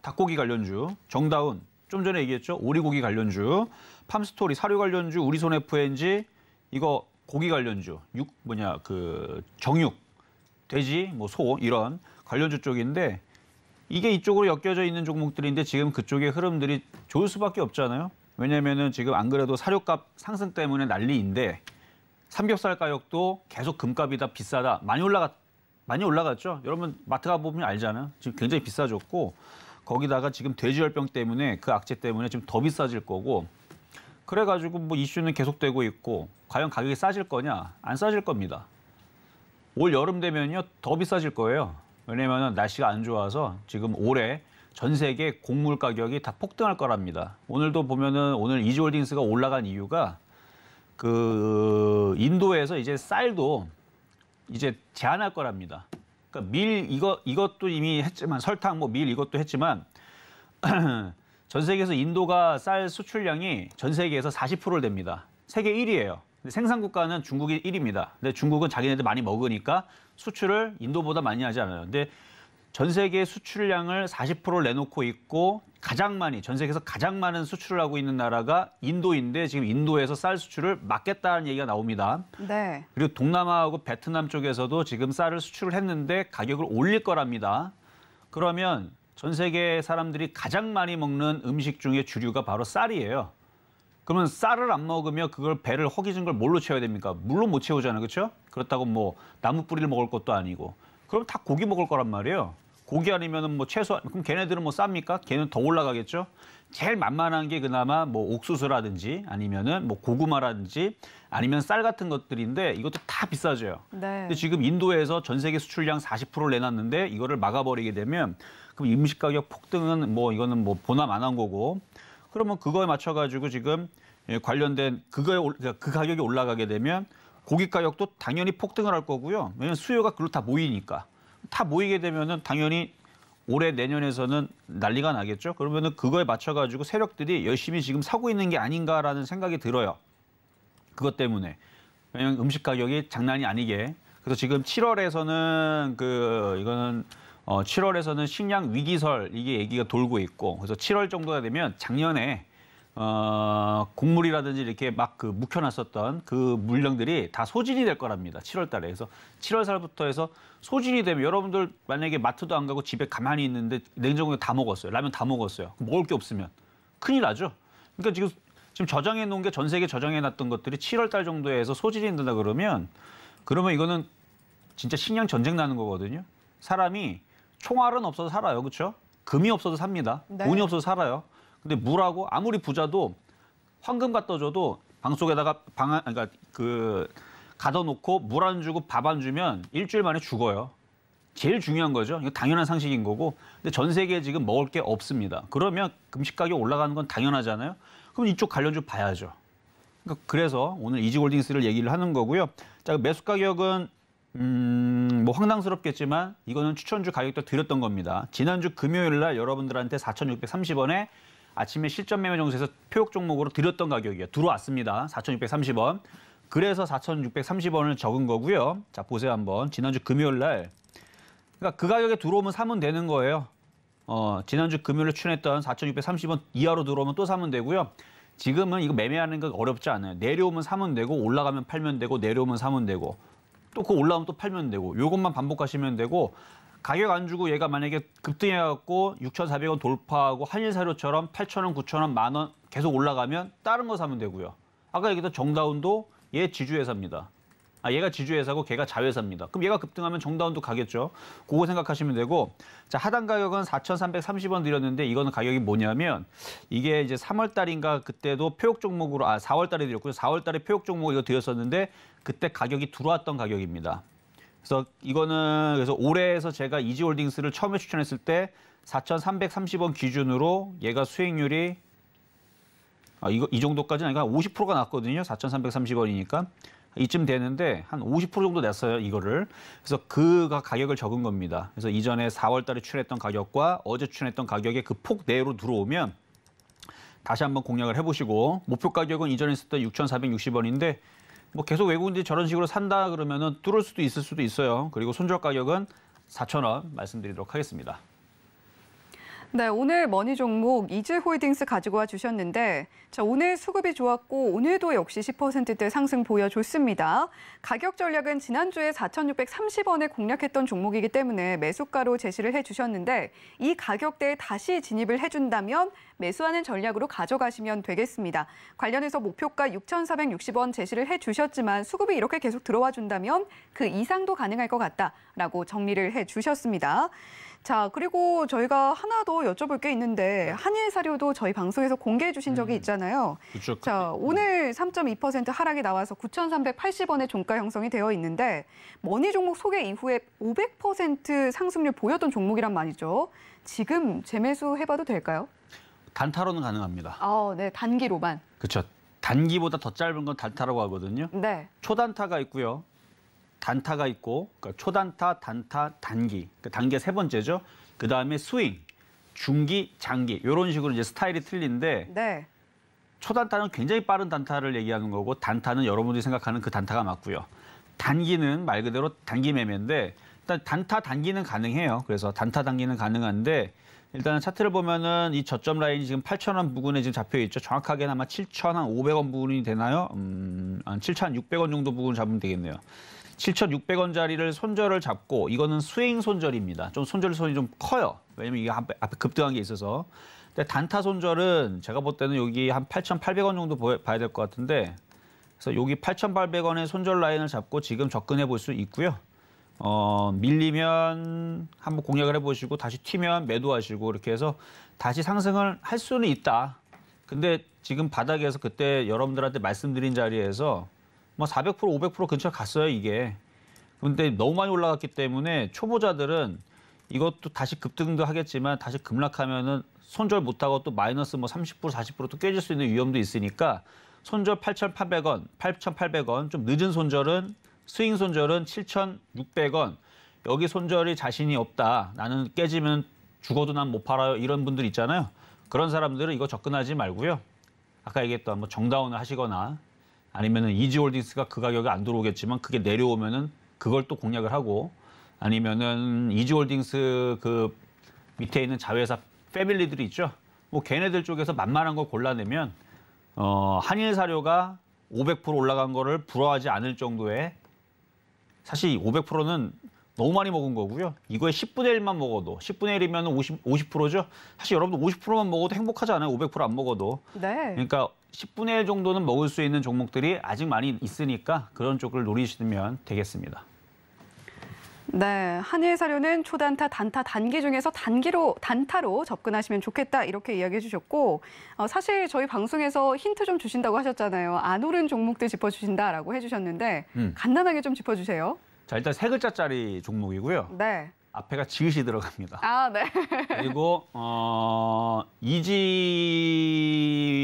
Speaker 3: 닭고기 관련주, 정다운 좀 전에 얘기했죠. 오리고기 관련주, 팜스토리 사료 관련주, 우리손 FNG 이거 고기 관련주, 정육, 돼지, 소 이런 관련주 쪽인데 이게 이쪽으로 엮여져 있는 종목들인데 지금 그쪽의 흐름들이 좋을 수밖에 없잖아요. 왜냐면은 지금 안 그래도 사료값 상승 때문에 난리인데 삼겹살 가격도 계속 금값이 다 비싸다. 많이 올라갔죠. 여러분 마트 가보면 알잖아요. 지금 굉장히 비싸졌고 거기다가 지금 돼지열병 때문에 그 악재 때문에 지금 더 비싸질 거고 그래가지고 뭐 이슈는 계속되고 있고 과연 가격이 싸질 거냐? 안 싸질 겁니다. 올 여름 되면요 더 비싸질 거예요. 왜냐면 날씨가 안 좋아서 지금 올해 전 세계 곡물 가격이 다 폭등할 거랍니다. 오늘도 보면은 오늘 이지홀딩스가 올라간 이유가 그 인도에서 이제 쌀도 이제 제한할 거랍니다. 그러니까 밀 이것도 이미 했지만 설탕 밀 이것도 했지만 전 세계에서 인도가 쌀 수출량이 전 세계에서 40%를 됩니다. 세계 1위예요. 생산 국가는 중국이 1위입니다. 근데 중국은 자기네들 많이 먹으니까 수출을 인도보다 많이 하지 않아요. 근데 전 세계 수출량을 40%를 내놓고 있고 전 세계에서 가장 많은 수출을 하고 있는 나라가 인도인데 지금 인도에서 쌀 수출을 막겠다는 얘기가 나옵니다.
Speaker 2: 네.
Speaker 3: 그리고 동남아하고 베트남 쪽에서도 지금 쌀을 수출을 했는데 가격을 올릴 거랍니다. 그러면 전 세계 사람들이 가장 많이 먹는 음식 중에 주류가 바로 쌀이에요. 그러면 쌀을 안 먹으면 그걸 배를 허기진 걸 뭘로 채워야 됩니까? 물로 못 채우잖아요. 그렇죠? 그렇다고 뭐 나무 뿌리를 먹을 것도 아니고. 그럼 다 고기 먹을 거란 말이에요. 고기 아니면은 최소한 그럼 걔네들은 쌉니까? 걔는 더 올라가겠죠. 제일 만만한 게 그나마 옥수수라든지 아니면은 고구마라든지 아니면 쌀 같은 것들인데 이것도 다 비싸져요.
Speaker 2: 네.
Speaker 3: 근데 지금 인도에서 전 세계 수출량 40%를 내놨는데 이거를 막아버리게 되면 그럼 음식 가격 폭등은 이거는 보남 안 한 거고 그러면 그거에 맞춰가지고 지금 관련된 그 가격이 올라가게 되면 고기 가격도 당연히 폭등을 할 거고요. 왜냐하면 수요가 그걸로 다 모이니까. 다 모이게 되면은 당연히 올해 내년에서는 난리가 나겠죠. 그러면은 그거에 맞춰가지고 세력들이 열심히 지금 사고 있는 게 아닌가라는 생각이 들어요. 그것 때문에. 왜냐하면 음식 가격이 장난이 아니게. 그래서 지금 7월에서는 7월에서는 식량 위기설 이게 얘기가 돌고 있고 그래서 7월 정도가 되면 작년에 곡물이라든지 이렇게 막 묵혀놨었던 그 물량들이 다 소진이 될 거랍니다. 7월 달에. 그래서 7월 살부터 해서 소진이 되면 여러분들 만약에 마트도 안 가고 집에 가만히 있는데 냉장고에 다 먹었어요. 라면 다 먹었어요. 먹을 게 없으면 큰일 나죠. 그러니까 지금 저장해 놓은 게 전 세계 저장해 놨던 것들이 7월 달 정도에 해서 소진이 된다 그러면 이거는 진짜 식량 전쟁 나는 거거든요. 사람이 총알은 없어도 살아요. 그렇죠? 금이 없어도 삽니다.
Speaker 2: 네.
Speaker 3: 돈이 없어도 살아요. 근데 물하고 아무리 부자도 황금 갖다 줘도 방 속에다가 가둬놓고 물 안 주고 밥 안 주면 일주일 만에 죽어요. 제일 중요한 거죠. 이거 당연한 상식인 거고. 근데 전 세계에 지금 먹을 게 없습니다. 그러면 음식 가격 올라가는 건 당연하잖아요. 그럼 이쪽 관련주 봐야죠. 그러니까 그래서 오늘 이지홀딩스를 얘기를 하는 거고요. 자, 매수 가격은 황당스럽겠지만 이거는 추천주 가격도 드렸던 겁니다. 지난주 금요일 날 여러분들한테 4,630원에 아침에 실전 매매 정수에서 표역 종목으로 드렸던 가격이에요. 들어왔습니다. 4,630원. 그래서 4,630원을 적은 거고요. 자, 보세요 한번. 지난주 금요일 날. 그러니까 그 가격에 들어오면 사면 되는 거예요. 지난주 금요일에 추천했던 4,630원 이하로 들어오면 또 사면 되고요. 지금은 이거 매매하는 거 어렵지 않아요. 내려오면 사면 되고 올라가면 팔면 되고 내려오면 사면 되고 또 그거 올라오면 또 팔면 되고 요것만 반복하시면 되고 가격 안 주고 얘가 만약에 급등해갖고 6,400원 돌파하고 한일사료처럼 8,000원, 9,000원, 10,000원 계속 올라가면 다른 거 사면 되고요. 아까 얘기했던 정다운도 얘 지주회사입니다. 얘가 지주회사고 걔가 자회사입니다. 그럼 얘가 급등하면 정다운도 가겠죠. 그거 생각하시면 되고 자 하단 가격은 4,330원 드렸는데 이거는 가격이 뭐냐면 이게 이제 3월 달인가 그때도 표역 종목으로 4월 달에 드렸고요. 4월 달에 표역 종목 이거 드렸었는데 그때 가격이 들어왔던 가격입니다. 그래서 이거는 그래서 올해에서 제가 이지홀딩스를 처음에 추천했을 때 4,330원 기준으로 얘가 수익률이 이 정도까지는 아니고 50%가 났거든요. 4,330원이니까 이쯤 되는데 한 50% 정도 냈어요, 이거를. 그래서 그가 가격을 적은 겁니다. 그래서 이전에 4월 달에 출했던 가격과 어제 출했던 가격의 그 폭 내로 들어오면 다시 한번 공략을 해보시고 목표 가격은 이전에 있었던 6,460원인데 뭐 계속 외국인들이 저런 식으로 산다 그러면은 뚫을 수도 있을 수도 있어요. 그리고 손절 가격은 4,000원 말씀드리도록 하겠습니다.
Speaker 2: 네, 오늘 머니 종목 이즈홀딩스 가지고 와 주셨는데 자, 오늘 수급이 좋았고 오늘도 역시 10%대 상승 보여줬습니다. 가격 전략은 지난주에 4,630원에 공략했던 종목이기 때문에 매수가로 제시를 해주셨는데 이 가격대에 다시 진입을 해준다면 매수하는 전략으로 가져가시면 되겠습니다. 관련해서 목표가 6,460원 제시를 해주셨지만 수급이 이렇게 계속 들어와 준다면 그 이상도 가능할 것 같다라고 정리를 해주셨습니다. 자, 그리고 저희가 하나 더 여쭤볼 게 있는데 한일 사료도 저희 방송에서 공개해 주신 적이 있잖아요.
Speaker 3: 그렇죠.
Speaker 2: 자, 오늘 3.2% 하락이 나와서 9,380원의 종가 형성이 되어 있는데 머니 종목 소개 이후에 500% 상승률 보였던 종목이란 말이죠. 지금 재매수 해봐도 될까요?
Speaker 3: 단타로는 가능합니다.
Speaker 2: 네, 단기로만.
Speaker 3: 그렇죠. 단기보다 더 짧은 건 단타라고 하거든요.
Speaker 2: 네.
Speaker 3: 초단타가 있고요. 단타가 있고, 그러니까 초단타, 단타, 단기. 그러니까 단계 세 번째죠. 그 다음에 스윙, 중기, 장기. 이런 식으로 이제 스타일이 틀린데,
Speaker 2: 네.
Speaker 3: 초단타는 굉장히 빠른 단타를 얘기하는 거고, 단타는 여러분들이 생각하는 그 단타가 맞고요. 단기는 말 그대로 단기 매매인데, 일단 단타, 단기는 가능해요. 그래서 단타, 단기는 가능한데, 일단은 차트를 보면은 이 저점 라인이 지금 8,000원 부근에 지금 잡혀 있죠. 정확하게는 아마 7,500원 부근이 되나요? 한 7,600원 정도 부근 잡으면 되겠네요. 7,600원짜리를 손절을 잡고 이거는 스윙 손절입니다. 좀 손절 손이 좀 커요. 왜냐면 이게 앞에 급등한 게 있어서. 근데 단타 손절은 제가 볼 때는 여기 한 8,800원 정도 봐야 될 것 같은데 그래서 여기 8,800원의 손절 라인을 잡고 지금 접근해 볼 수 있고요. 밀리면 한번 공략을 해보시고 다시 튀면 매도하시고 이렇게 해서 다시 상승을 할 수는 있다. 근데 지금 바닥에서 그때 여러분들한테 말씀드린 자리에서 뭐 400%, 500% 근처 갔어요, 이게. 근데 너무 많이 올라갔기 때문에 초보자들은 이것도 다시 급등도 하겠지만 다시 급락하면은 손절 못하고 또 마이너스 뭐 30%, 40%또 깨질 수 있는 위험도 있으니까 손절 8,800원, 8,800원, 좀 늦은 손절은 스윙 손절은 7,600원. 여기 손절이 자신이 없다. 나는 깨지면 죽어도 난 못 팔아요. 이런 분들 있잖아요. 그런 사람들은 이거 접근하지 말고요. 아까 얘기했던 뭐 정다운을 하시거나 아니면은 이지홀딩스가 그 가격에 안 들어오겠지만 그게 내려오면은 그걸 또 공략을 하고 아니면은 이지홀딩스 그 밑에 있는 자회사 패밀리들이 있죠. 뭐 걔네들 쪽에서 만만한 걸 골라내면 한일사료가 500% 올라간 거를 부러워하지 않을 정도의 사실 500%는 너무 많이 먹은 거고요. 이거에 10분의 1만 먹어도 10분의 1이면 50%죠. 사실 여러분들 50%만 먹어도 행복하지 않아요. 500%안 먹어도.
Speaker 2: 네.
Speaker 3: 그러니까 10분의 1 정도는 먹을 수 있는 종목들이 아직 많이 있으니까 그런 쪽을 노리시면 되겠습니다.
Speaker 2: 네, 한일사료는 초단타, 단타, 단기 중에서 단타로 접근하시면 좋겠다 이렇게 이야기해 주셨고 사실 저희 방송에서 힌트 좀 주신다고 하셨잖아요. 안 오른 종목들 짚어주신다라고 해주셨는데 간단하게 좀 짚어주세요.
Speaker 3: 자, 일단 세 글자짜리 종목이고요.
Speaker 2: 네.
Speaker 3: 앞에가 지읒이 들어갑니다.
Speaker 2: 아, 네.
Speaker 3: 그리고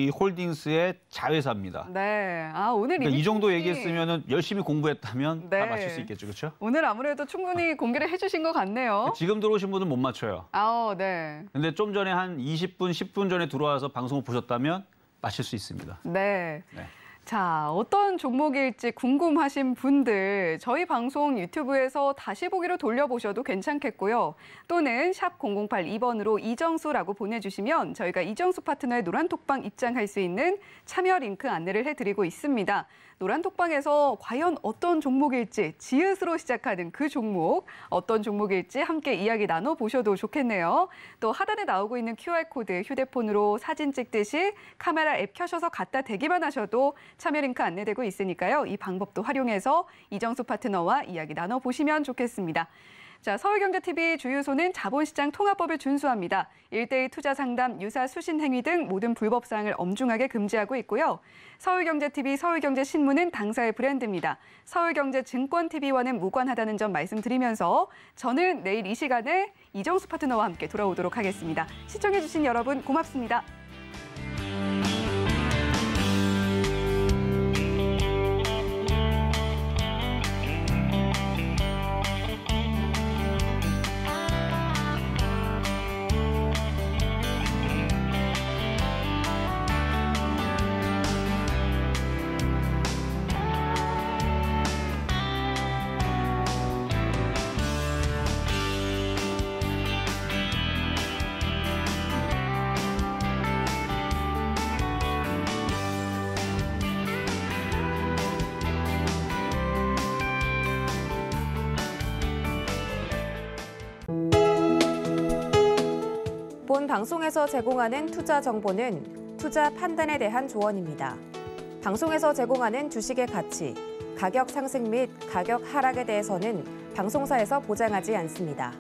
Speaker 3: 이지홀딩스의 자회사입니다.
Speaker 2: 네. 아, 오늘
Speaker 3: 그러니까 이 정도 얘기했으면 열심히 공부했다면
Speaker 2: 네.
Speaker 3: 다 맞출 수 있겠죠, 그렇죠?
Speaker 2: 오늘 아무래도 충분히 공개를 해주신 것 같네요.
Speaker 3: 지금 들어오신 분은 못 맞춰요.
Speaker 2: 아, 네.
Speaker 3: 근데 좀 전에 한 20분, 10분 전에 들어와서 방송을 보셨다면 맞힐 수 있습니다.
Speaker 2: 네.
Speaker 3: 네.
Speaker 2: 자, 어떤 종목일지 궁금하신 분들 저희 방송 유튜브에서 다시 보기로 돌려보셔도 괜찮겠고요. 또는 샵 0082번으로 이정수라고 보내주시면 저희가 이정수 파트너의 노란톡방 입장할 수 있는 참여 링크 안내를 해드리고 있습니다. 노란톡방에서 과연 어떤 종목일지 지읒으로 시작하는 그 종목 어떤 종목일지 함께 이야기 나눠보셔도 좋겠네요. 또 하단에 나오고 있는 QR코드 휴대폰으로 사진 찍듯이 카메라 앱 켜셔서 갖다 대기만 하셔도 참여 링크 안내되고 있으니까요. 이 방법도 활용해서 이정수 파트너와 이야기 나눠보시면 좋겠습니다. 자, 서울경제TV 주유소는 자본시장 통합법을 준수합니다. 1:1 투자 상담, 유사 수신 행위 등 모든 불법 사항을 엄중하게 금지하고 있고요. 서울경제TV, 서울경제신문은 당사의 브랜드입니다. 서울경제증권TV와는 무관하다는 점 말씀드리면서 저는 내일 이 시간에 이정수 파트너와 함께 돌아오도록 하겠습니다. 시청해주신 여러분 고맙습니다.
Speaker 1: 본 방송에서 제공하는 투자 정보는 투자 판단에 대한 조언입니다. 방송에서 제공하는 주식의 가치, 가격 상승 및 가격 하락에 대해서는 방송사에서 보장하지 않습니다.